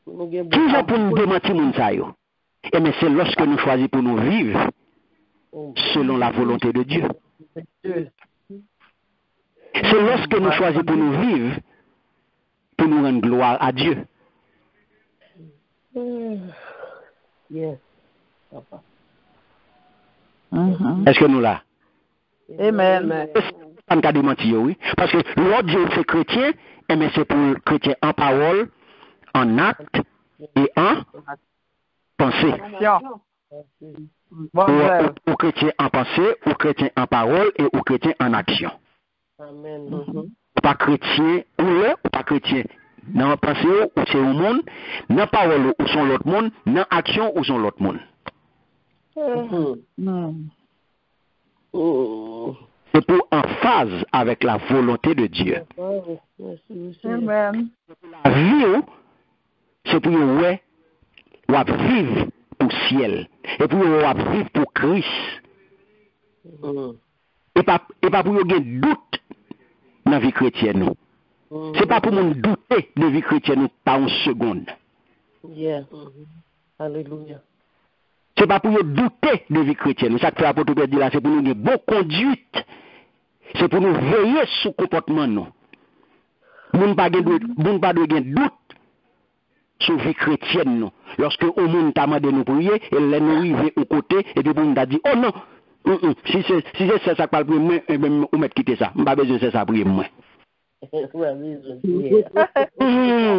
Qui j'en pour nous démentir mon ça? Eh bien, c'est lorsque nous choisissons pour nous vivre selon la volonté de Dieu. C'est lorsque nous choisissons pour nous vivre pour nous rendre gloire à Dieu. Yes. Est-ce que nous là? Amen. Pas de cas de mentir, oui. Parce que l'ordre Dieu c'est chrétien, mais c'est pour le chrétien en parole, en acte et en pensée. Ou chrétien en pensée, ou chrétien en parole et ou chrétien en action. Amen. Pas chrétien ou là, ou pas chrétien. Dans la pensée ou c'est au monde, dans la parole ou sont l'autre monde, dans l'action ou sont l'autre monde. C'est pour en phase avec la volonté de Dieu. Amen. La vie, c'est pour ouais, ou vivre pour ciel. Et pour vivre pour Christ. Et pas pour gagner doute dans la vie chrétienne. C'est pas pour nous douter de la vie chrétienne par une seconde. Yeah. Alléluia. C'est pas pour nous douter de la vie chrétienne. Ça que l'apôtre Pierre dit là, c'est pour nous une bonne conduite. C'est pour nous veiller sur le comportement nous. Nous pas de doute sur la vie chrétienne nous. Lorsque au monde t'a demandé nous prier, et là nous arrivons au côté, et puis on t'a dit, oh non, si c'est ça qui parle pour moi, on va quitter ça. Je n'ai pas besoin de ça pour moi. Je n'ai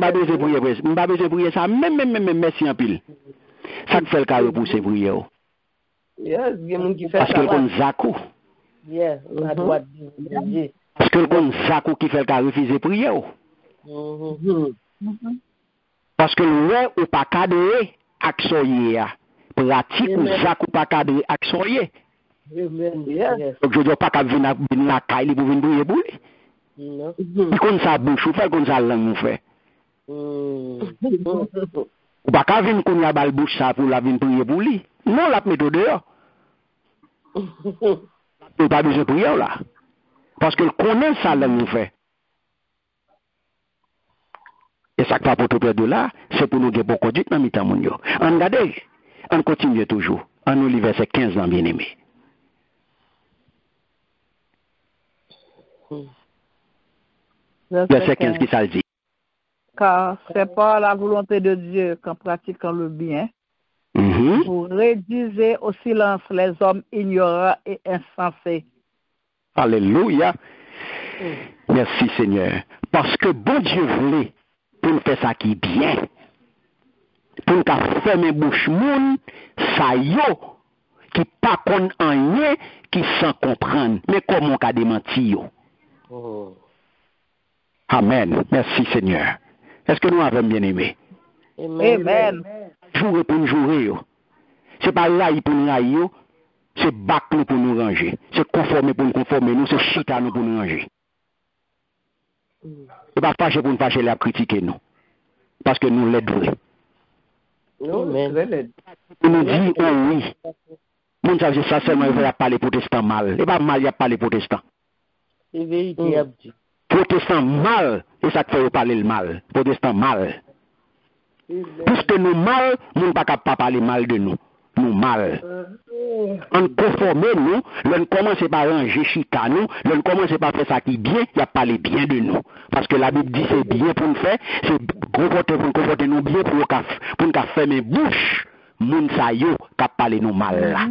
pas besoin de prier ça, même merci en pile. Ça fait le cas pour ces prières. Parce que le Zakou. Parce que le Zakou qui fait le cas refuser prière. Parce que le ouais ou pas cadré accès pratique ou Zakou pas cadré accès. Donc je dis pas qu'à venir la caille pour venir prier pour lui. Il comme ça bouche ou fait comme ça langue fait. Ou pas qu'à venir qu'on y a bal bouche ça pour la venir prier pour lui. Non, la mettre dehors. Il pas besoin de prier là. Parce que connaît ça langue fait. Et ça qui va pour tout de là, c'est pour nous pour conduite dans mi-temps mon yo. On regarde, on continue toujours. On nous lit verset 15 dans bien-aimé. Verset 15 qui ça dit. Car c'est pas la volonté de Dieu qu'en pratiquant le bien, vous réduisez au silence les hommes ignorants et insensés. Alléluia. Merci Seigneur. Parce que bon Dieu voulait pour nous faire ça qui est bien. Pour nous faire mes bouches moun, ça yo, qui pas qu'on rien, qui sans comprendre. Mais comment on a démenti yo? Amen. Merci Seigneur. Est-ce que nous avons bien aimé? Amen. Jouer pour nous jouer. C'est pas railler pour nous railler. C'est bac pour nous ranger. C'est conformer pour nous conformer. Nous, c'est chita nous pour nous ranger. C'est pas fâcher pour nous fâcher la critiquer nous. Parce que nous l'aidons. Nous dit oh oui. Nous savons ça seulement il va parler protestant mal. Et pas mal il a parlé protestant. C'est vérité. Protestant mal, et ça te fait parler le mal. Protestant mal. Puisque nous mal, nous ne pouvons pas parler mal de nous. Nous mal. On conforme nous, l'on commence par ranger chita nous, l'on commence par faire ça qui est bien, il a parlé bien de nous. Parce que la Bible dit c'est bien pour nous faire, c'est comporter nous bien pour nous faire mes bouches, moun sa yo, qui parler nous mal là.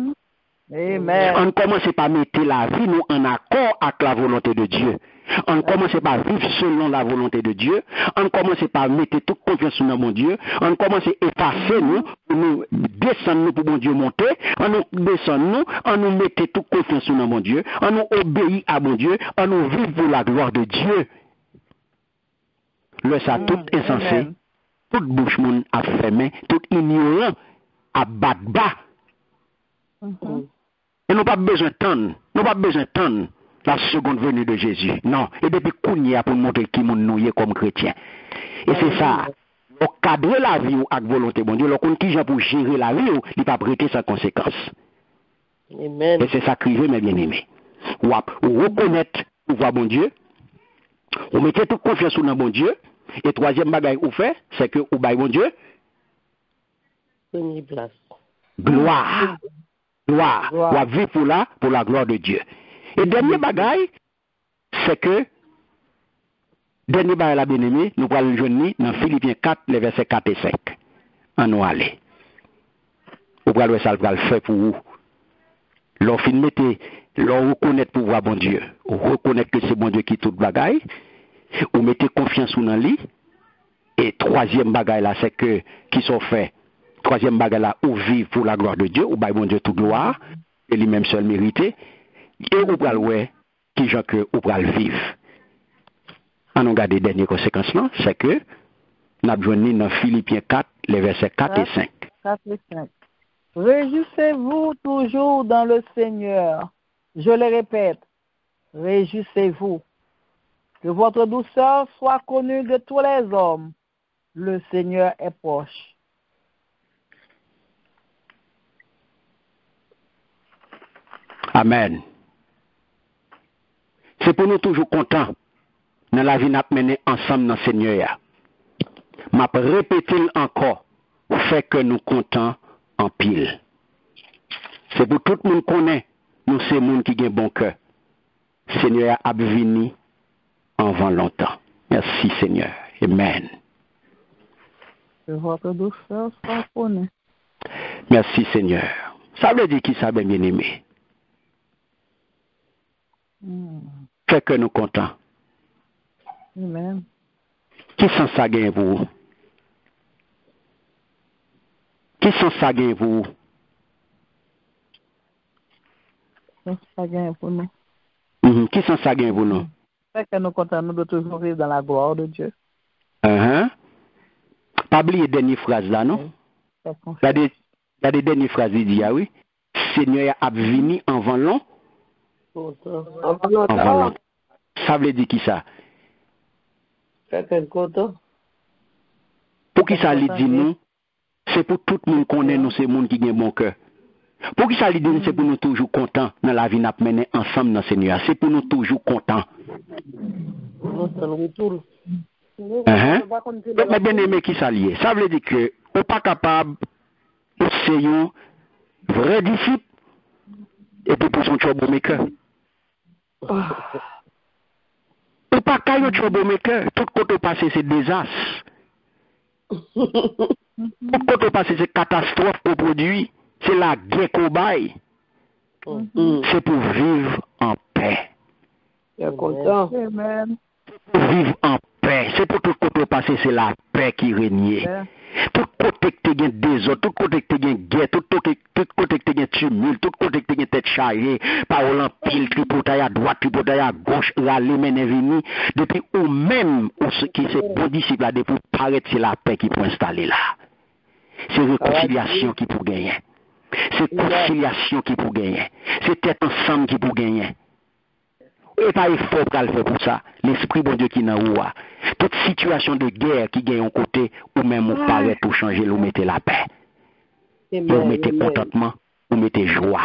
Amen. On commence par mettre la vie nous en accord avec la volonté de Dieu. On commence par vivre selon la volonté de Dieu. On commence par mettre toute confiance dans mon Dieu. On commence à effacer nous, nous descendre nous pour mon Dieu monter. On nous descend nous, on nous mettre toute confiance dans mon Dieu. On nous obéit à mon Dieu. On nous vit pour la gloire de Dieu. Le ça tout insensé, toute bouche moun a fermé, tout ignorant a battre bas. Et nous pas besoin de temps, nous pas besoin de temps la seconde venue de Jésus. Non, et depuis qu'on y a pour montrer qui nous est comme chrétien. Et c'est ça. Au cadre la vie avec volonté bon Dieu, le compte qui pour gérer la vie, il pas prêter sans conséquence. Amen. Et c'est ça que je veux, mes bien-aimés. Ou reconnaître pouvoir bon Dieu, ou mettez toute confiance dans bon Dieu, et troisième bagaille ou fait, c'est que ou bail bon Dieu, Place. gloire. Ou vivre pour la gloire de Dieu. Et dernier bagaille, c'est que dernier bagaille la bien-aimé, nous allons le joindre dans Philippiens 4, les versets 4 et 5. En nous aller. Vous allez ça le faire pour vous. L'on reconnaître pouvoir bon Dieu. On reconnaître que c'est bon Dieu qui tout bagaille. On mettez confiance dans lui. Et troisième bagaille là, c'est que qui sont faits. Troisième bagaille là, ou vivre pour la gloire de Dieu, ou bail bon Dieu toute gloire, et lui-même seul mérité. Et ou pral ouais, qui gens que ou pral vivre. En nous garder dernière conséquence là, c'est que nous avons joint dans Philippiens 4, les versets 4 et 5. 4 et 5. Réjouissez-vous toujours dans le Seigneur. Je le répète, réjouissez-vous. Que votre douceur soit connue de tous les hommes. Le Seigneur est proche. Amen. C'est pour nous toujours contents dans la vie nous mener ensemble dans le Seigneur. M'a répété encore, fait que nous contents en pile. C'est pour tout le monde connaît, nous c'est monde qui a bon cœur. Seigneur a venu avant longtemps. Merci Seigneur. Amen. Que votre douceur soit connue. Merci Seigneur. Ça veut dire qui ça bien aimé. Fait que nous contents. Amen. Qui sent ça gain pour vous? Qui sent ça gain pour vous? Ça gagne pour nous. Qui sent ça gain pour nous? Fait que nous contents de toujours vivre dans la gloire de Dieu. Pas oublier la dernière phrase là, non? Il y a des dernières phrases qui disent, oui. Seigneur a venu en vent long. Ça veut dire qui ça? Pour qui ça lui dit nous? C'est pour tout le monde connaît nous, c'est le monde qui a bon cœur. Pour qui ça lui dit c'est pour nous toujours contents dans la vie nous mener ensemble dans le Seigneur. C'est pour nous toujours contents. Mais bien aimé qui ça lié? Ça veut dire que on n'est pas capable de ser un vrai disciple et puis pour son troublemaker. On n'est pas capable de troublemaker. Tout côté passé c'est désastre. Tout côté passé c'est catastrophe au produit. C'est la guerre qu'on baille. C'est pour vivre en paix. Content. Amen. Vivre en paix. C'est pour tout côté passé, c'est la paix qui règne. Tout côté que tu as des autres, tout côté que tu as guerre, tout côté que tu as tumulte, tout côté que tu as tête chargée, parole en pile, tripotaille à droite, tripotaille à gauche, râler, mener, venir. Depuis ou même, ce qui c'est bon disciple là, depuis paraître, c'est la paix qui peut installer là. C'est réconciliation qui peut gagner. C'est conciliation qui peut gagner. C'est être ensemble qui peut gagner. Et pas effort pour le faire pour ça. L'esprit bon Dieu qui n'a pas. Toute situation de guerre qui gagne un côté, ou même on paraît pour changer, vous mettez la paix. Vous mettez contentement, vous mettez joie.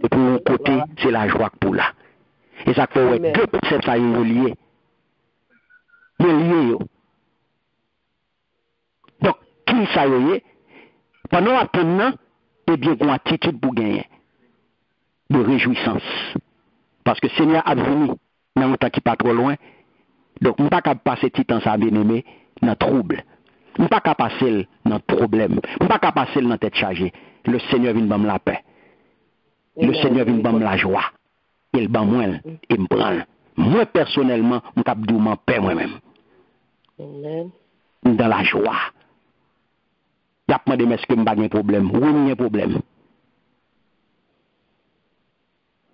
Et pour un côté, c'est la joie pour là. Et ça fait ouais, deux concepts ça y est liés. Mais liés. Donc, qui ça y est? Pendant attendant, eh bien, une attitude pour gagner. De réjouissance. Parce que Seigneur a venu dans un temps qui n'est pas trop loin. Donc, je ne peux pas passer tout temps ça bien aimé dans le trouble. Je ne peux pas passer dans le problème. Je ne peux pas passer dans la tête chargée. Le Seigneur vient me la paix. Le Seigneur vient me la joie. Il va moi, il me prend. Moi, personnellement, je peux dire ma paix moi-même. Dans la joie. Il y a pas de est-ce que je n'ai pas de problème. Oui, il y a un problème.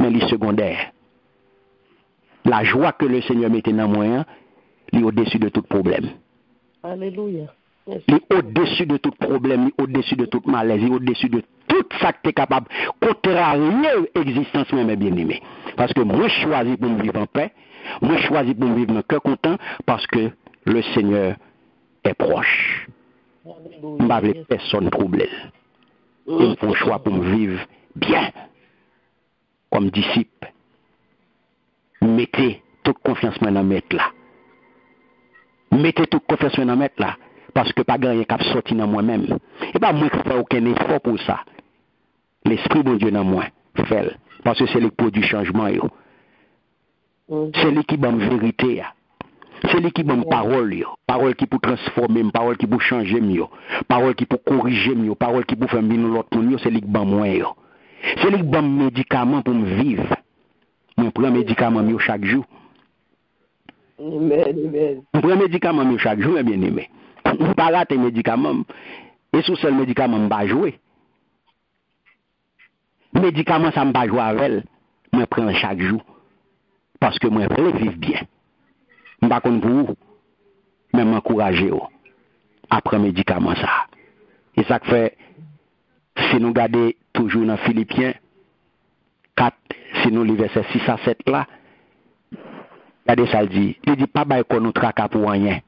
Mais les secondaires. La joie que le Seigneur mettait dans moi, il est au-dessus de tout problème. Alléluia. Il est au-dessus de tout problème, il est au-dessus de tout malaise, il est au-dessus de tout ça que tu es capable de contrarier l'existence même bien aimé. Parce que moi, je choisis pour me vivre en paix, moi, je choisis pour me vivre en cœur content, parce que le Seigneur est proche. Je ne veux pas personne troubler. Il faut un choix pour me vivre bien. Comme disciple. Mettez toute confiance dans mettre là. Mettez toute confiance dans mettre là. Parce que pas grand qui a sorti dans moi-même. Et pas moi qui fais aucun effort pour ça. L'Esprit de Dieu dans moi fait. Parce que c'est le produit changement. C'est lui qui donne vérité. C'est lui qui donne parole. Parole qui peut transformer, parole qui peut changer, parole qui peut corriger, parole qui peut faire bien l'autre monde. C'est lui qui donne moi. C'est lui qui donne médicaments pour me vivre. Je prends médicaments chaque jour. Je prends médicaments chaque jour, bien aimé. Je ne pas rater médicaments. Et sous seul médicament, je ne pas jouer. Médicaments, ça ne me pas jouer avec. Je prends chaque jour. Parce que moi, je veux vivre bien. Je ne sais pas pour vous, mais je m'encourage à prendre médicaments. Ça. Et ça fait, si nous regardons toujours dans Philippiens 4, si nous lisons verset 6 à 7 là, regardez ça, il dit pas qu'on nous traque pour rien.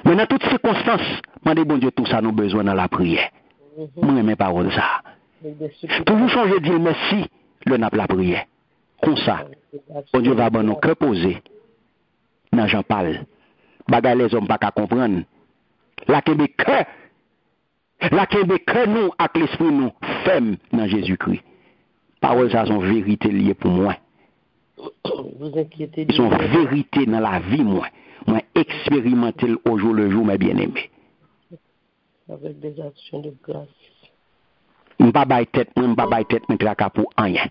Mais dans toutes circonstances, je dis bon Dieu, tout ça nous besoin dans la prière. Moi, mes paroles ça. Toujours changer de dire merci, le n'a la prière. Comme ça, bon Dieu va nous que poser. Dans Jean parle. Bagay les hommes pas qu'à comprendre. La Québec nous avec l'esprit nous ferme dans Jésus-Christ. Paroles ça sont vérité liées pour moi. Vous inquiétez. Ils sont vérité dans la vie moi. Moi expérimenter au jour le jour mes bien-aimés. Avec des actions de grâce. Je ne pas bailler tête, je ne pas bailler tête, mais tracas pour rien.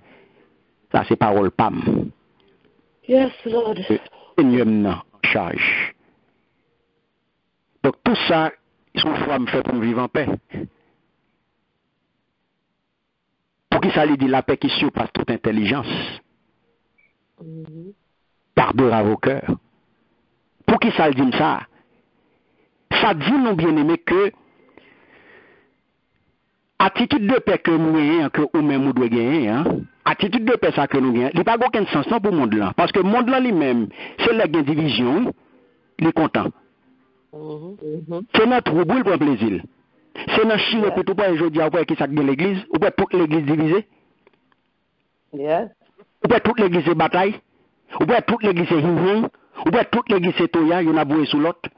Ça c'est parole pam. Yes, Lord. Seigneur en charge. Donc tout ça, son foi me fait pour vivre en paix. Pour qui ça lui dit la paix qui surpasse toute intelligence. Gardera vos cœurs. Pour qui ça dit ça? Ça dit nous bien aimé que attitude de paix que nous gagnons, que ou même nous devons gagner, attitude de paix ça que nous gagnons, il n'y a pas aucun sens non pour le monde là. Parce que le monde là lui-même, c'est la division, il est content. C'est notre trouble, il prend plaisir. C'est notre chien que tout pas aujourd'hui, après qui ça dans l'église, ou pas toute l'église divisée. Yes. Ou pas toute l'église est bataille, ou pas toute l'église est hinging, ou pas toute l'église est toya, il y en a boué sous l'autre.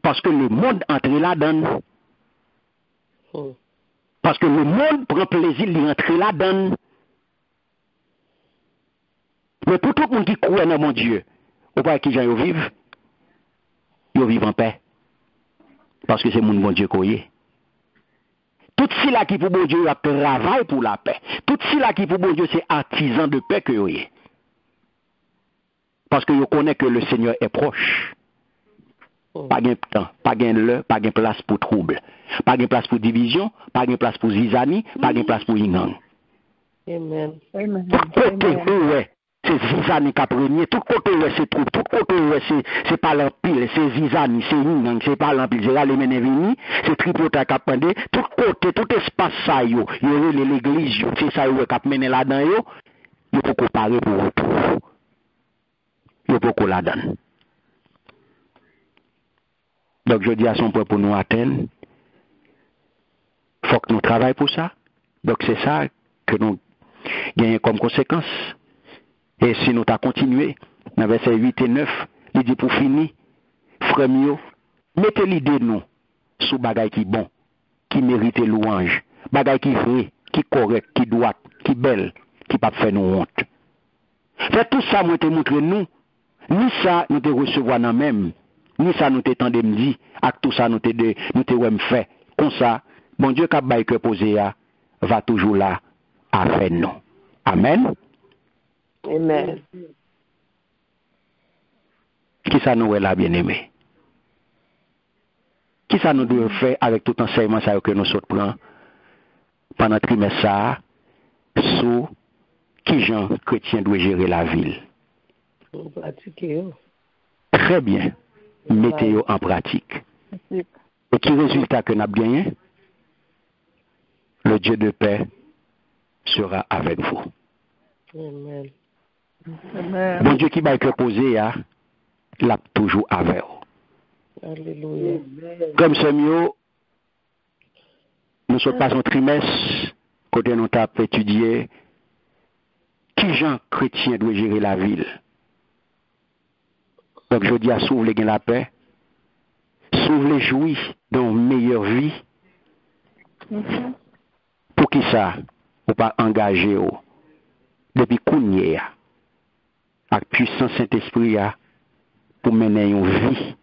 Parce que le monde entre là-dedans. Parce que le monde prend plaisir d'y entrer là-dedans. Mais pour tout le monde qui croit dans mon Dieu, ou pas qui j'en vivent, ils vivent en paix. Parce que c'est mon bon Dieu qui est. Tout ce là qui pour bon Dieu travaille pour la paix. Tout ce là qui pour bon Dieu c'est artisan de paix que vous est. Parce que vous connaissez que le Seigneur est proche. Pas de temps, pas de place pour trouble, pas de place pour division, pas de place pour zizani, pas de place pour yingang. Amen. Côté où c'est zizani qui a premier, tout côté où c'est trouble, tout côté où c'est pas l'empile, c'est zizani, c'est yingang, c'est pas l'empile, c'est là les menevini, c'est tripota qui a pendé, tout côté, tout espace ça yo, l'église, c'est ça yo qui a mené là-dedans yo, il faut comparer pour retour. Il faut qu'on la donne. Donc je dis à son point pour nous atteindre, il faut que nous travaillions pour ça. Donc c'est ça que nous gagnons comme conséquence. Et si nous t'as continué, dans verset 8 et 9, il dit pour finir, frère mio, mettez l'idée nous sous bagay qui bon, qui mérite louange, bagay qui vrai, qui correct, qui droit, qui belle, qui pas fait nous honte. Fait tout ça moi te montre nous, ni ça nous te recevoir dans même. Ni ça nous t'étend de me dire, avec tout ça nous te fait. Comme ça, bon Dieu qui a bail que posé va toujours là à faire nous. Amen. Amen. Qui ça nous est là, bien aimé? Qui ça nous doit faire avec tout enseignement ça que nous autres prenons pendant le trimestre ça, sur qui gens chrétiens doivent gérer la ville? Très bien. Mettez-le en pratique. Et qui résultat que nous avons gagné? Le Dieu de paix sera avec vous. Amen. Amen. Bon Dieu qui va être posé, l'a toujours avec vous. Alléluia. Comme ce mieux, nous sommes pas un trimestre, côté nous avons étudié qui gens chrétiens doivent gérer la ville. Donc je dis à sauver les gains la paix, sauver les jouir dans une meilleure vie. Pour qui ça, ou pas engager depuis qu'on avec puissance Saint-Esprit pour mener une vie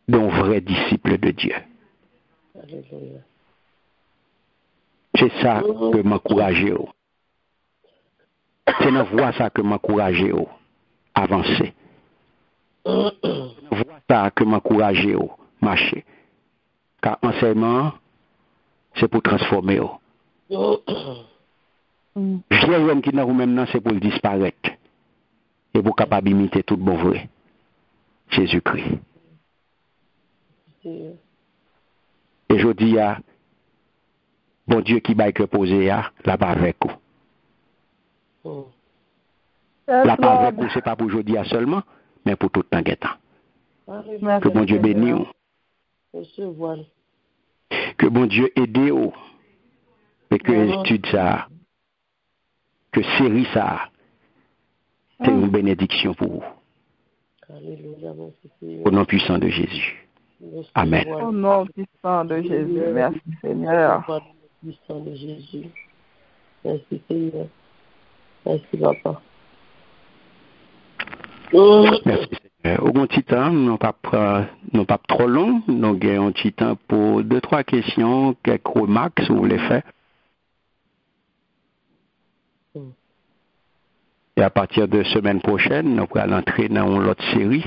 d'un vrai disciple de Dieu. Alléluia. C'est ça que m'encourage. C'est dans voie ça que m'encourage avancer. C'est voie ça que m'encourage marcher. Car enseignement, c'est pour transformer. Vieil homme qui n'a pas même c'est pour disparaître. Et pour capable imiter tout bon vrai. Jésus-Christ. Et je dis à bon Dieu qui va que poser là pas avec vous. Là pas avec vous, c'est pas pour aujourd'hui seulement, mais pour tout le temps. Que bon Dieu bénisse. Que bon Dieu aide vous. Et que l'étude ça, que série ça, c'est une bénédiction pour vous. Alléluia, au nom puissant de Jésus. Amen. Au nom puissant de Jésus, merci Seigneur. Au nom puissant de Jésus. Merci Seigneur. Merci Papa. Merci Seigneur. Au bon petit temps, non pas trop long, nous avons un petit temps pour 2-3 questions, quelques remarques si vous voulez faire. Et à partir de semaine prochaine, nous allons entrer dans l'autre série.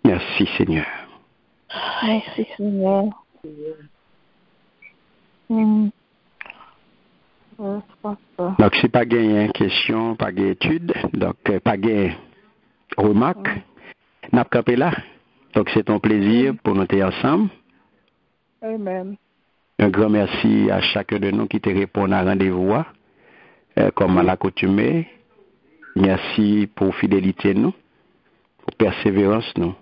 Merci Seigneur. Merci Seigneur. Donc, si pas gagné question, pas gagné étude, donc pas gagné remarque, n'a pas campé là. Donc, c'est un plaisir pour nous être ensemble. Amen. Un grand merci à chacun de nous qui te répond à rendez-vous, comme à l'accoutumée. Merci pour fidélité nous, pour persévérance nous.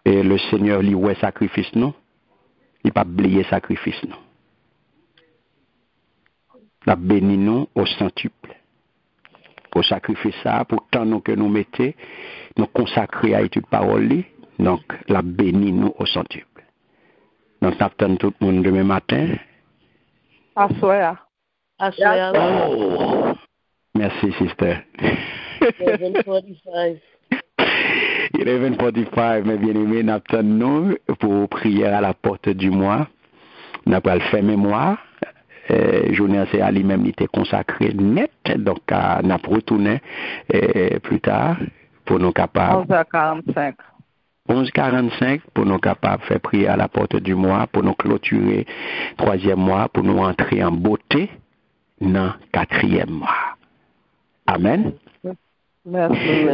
Et le Seigneur lui ouais sacrifice nous, il pas oublier sacrifice nous. La béni nous au centuple. Pour sacrifier ça, pour tant nous que nous mettons, nous consacrer à l'étude parole, donc la béni nous au centuple. Donc, t'attends tout le monde demain matin. Assoya. Oh. Merci, sister. 11:45. 11:45, mes bien-aimés, n'attendons nous pour prier à la porte du mois. Nous allons le faire mémoire. Journée c'est à lui-même, il était consacré net. Donc, nous allons retourner plus tard pour nous capables. 11h45. 11:45 pour nous capables de faire prier à la porte du mois, pour nous clôturer 3e mois, pour nous entrer en beauté dans 4e mois. Amen. Merci.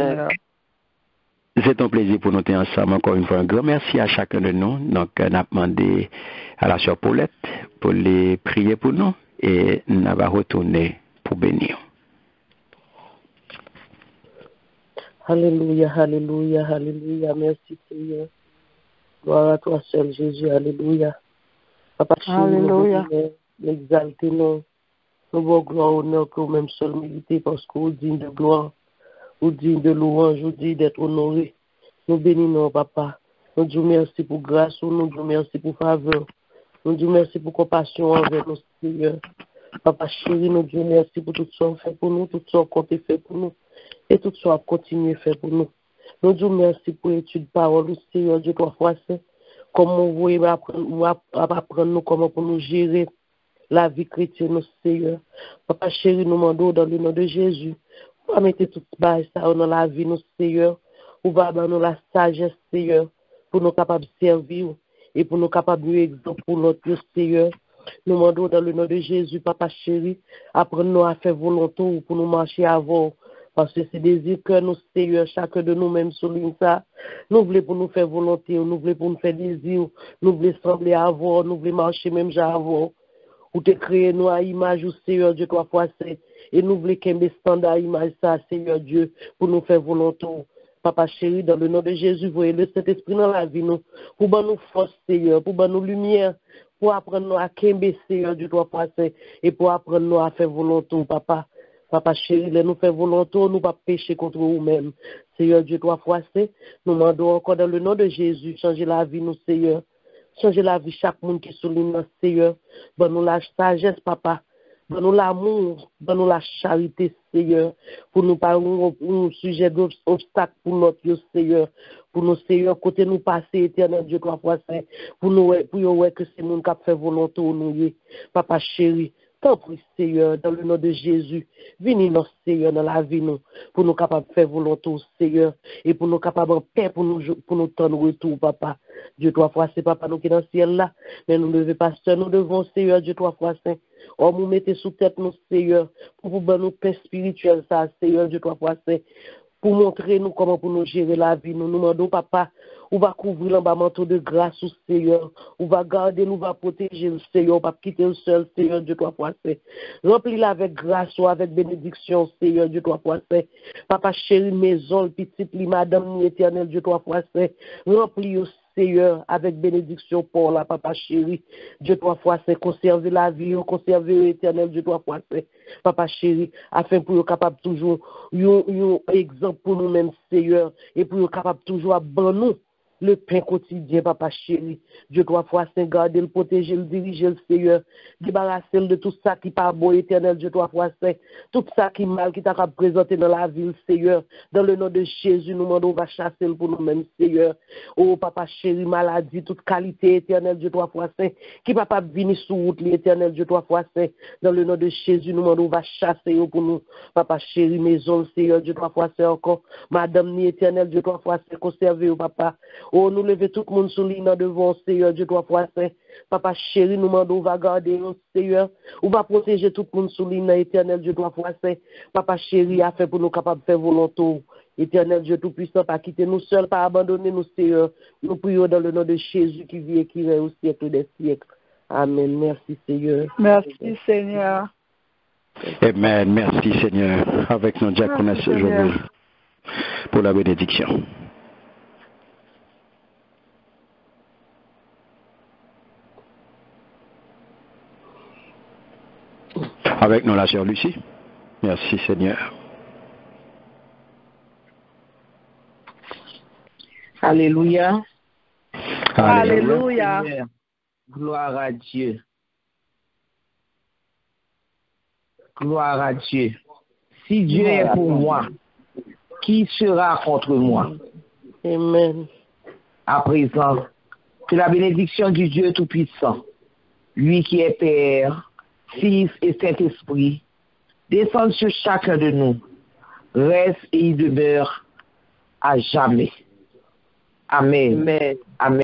C'est un plaisir pour nous être ensemble. Encore une fois, un grand merci à chacun de nous. Donc, on a demandé à la sœur Paulette pour les prier pour nous et on va retourner pour bénir. Alléluia, alléluia, alléluia. Merci Seigneur. Gloire à toi seul Jésus, alléluia. Papa, Alléluia. nous exalter nous. Nous vous gloire, honneur que vous-même seul méritez parce que vous digne de gloire, vous digne de louange, vous digne d'être honoré. Nous bénissons, Papa. Nous disons merci pour grâce, nous disons merci pour faveur. Nous disons merci pour compassion envers nos Seigneur. Papa chéri, nous disons merci pour tout ce qu'on fait pour nous, tout ce qu'on a fait pour nous. Et tout ça a continué à faire pour nous. Nous disons merci pour l'étude de parole, Seigneur Dieu, 3 fois saint. Comment vous voyez apprendre nous, comment pour nous gérer la vie chrétienne, Seigneur. Papa chéri, nous demandons dans le nom de Jésus. On va mettre tout ça dans la vie, nous, Seigneur. On va donner la sagesse, Seigneur, pour nous capables de servir et pour nous capables de exemple pour notre Seigneur. Nous demandons dans le nom de Jésus, Papa chéri, apprendre-nous à faire volonté pour nous marcher avant. Parce que c'est désir que nous, Seigneur, chacun de nous-mêmes souligne ça. Nous voulons pour nous faire volonté, nous voulons pour nous faire désir, nous voulons sembler avoir, nous voulons marcher même avant. Ou te créer nous à image ou Seigneur Dieu, 3 fois saint. Et nous voulons qu'un standard image ça, Seigneur Dieu, pour nous faire volonté. Papa chéri, dans le nom de Jésus, voyez le Saint-Esprit dans la vie, nous, pour nous force, Seigneur, pour nous lumière, pour apprendre à qu'aimer, Seigneur Dieu, 3 fois saint, et pour apprendre à faire volonté, papa. Papa chéri, nous faire volonté, nous pas pécher contre nous-mêmes. Seigneur Dieu, 3 fois saint, nous demandons encore dans le nom de Jésus, changer la vie, nous, Seigneur. Changer la vie, chaque monde qui souligne notre Seigneur. Donne-nous la sagesse, papa. Donne-nous l'amour. Donne-nous la charité, Seigneur. Pour nous pas un sujet d'obstacle pour notre Dieu, Seigneur. Pour nous, Seigneur, côté nous passer, éternel Dieu, 3 fois saint. Pour nous, que c'est monde qui a fait volonté, nous, papa chéri. Tant pis, Seigneur, dans le nom de Jésus, venez notre Seigneur dans la vie, nous, pour nous capables de faire volonté, Seigneur, et pour nous capables de paix, pour nous tendre retour, papa. Dieu 3 fois, c'est papa nous qui est dans le ciel là, mais nous ne devons pas se nous devons, Seigneur, Dieu 3 fois saint. Oh, nous mettez sous tête nous, Seigneur, pour vous nous paix spirituelle, ça, Seigneur, Dieu 3 fois saint, pour montrer nous comment pour nous gérer la vie, nous demandons, papa, on va couvrir l'en bas manteau de grâce au Seigneur. On va garder, nous va protéger le Seigneur. On va quitter le seul Seigneur Dieu 3 fois saint. Remplis-la avec grâce ou avec bénédiction, Seigneur Dieu 3 fois saint. Papa chéri, maison, petite, madame, éternel Dieu 3 fois saint. Remplis au Seigneur avec bénédiction pour la papa chéri. Dieu 3 fois saint. Conserver la vie, conserver l'éternel Dieu 3 fois saint. Papa chéri, afin pour être capable toujours, un exemple pour nous-mêmes, Seigneur, et pour être capable toujours à nous. Le pain quotidien, papa chéri. Dieu 3 fois saint, garder, le protéger, le diriger, le Seigneur. Débarrasser de tout ça qui pas beau, éternel, Dieu 3 fois saint. Tout ça qui mal, qui t'a présenté dans la ville, Seigneur. Dans le nom de Jésus, nous demandons, on va chasser pour nous-mêmes, Seigneur. Oh, papa chéri, maladie, toute qualité, éternel, Dieu 3 fois saint. Qui papa venir sur route, l'éternel, Dieu 3 fois saint. Dans le nom de Jésus, nous demandons, on va chasser pour nous. Papa chéri, maison, Seigneur, Dieu 3 fois saint encore. Madame, ni éternel, Dieu 3 fois saint, conservez, papa. Oh, nous levons tout le monde sur l'île devant, Seigneur, Dieu 3 fois saint. Papa chéri, nous demandons, on va garder, Seigneur. On va protéger tout le monde sur l'île éternel, Dieu 3 fois saint. Papa chéri, a fait pour nous capables de faire volonté. Éternel Dieu Tout-Puissant, pas quitter nous seuls, pas abandonner nous, Seigneur. Nous prions dans le nom de Jésus qui vit et qui règne au siècle des siècles. Amen. Merci, Seigneur. Merci, Seigneur. Amen. Merci, Seigneur. Avec nos diaconesses aujourd'hui pour la bénédiction. Avec nous, la sœur Lucie. Merci, Seigneur. Alléluia. Alléluia. Gloire à Dieu. Gloire à Dieu. Si Dieu est pour moi, qui sera contre moi? Amen. À présent, que la bénédiction du Dieu Tout-Puissant, lui qui est Père, Fils et Saint-Esprit, descende sur chacun de nous, reste et y demeure à jamais. Amen. Amen. Amen.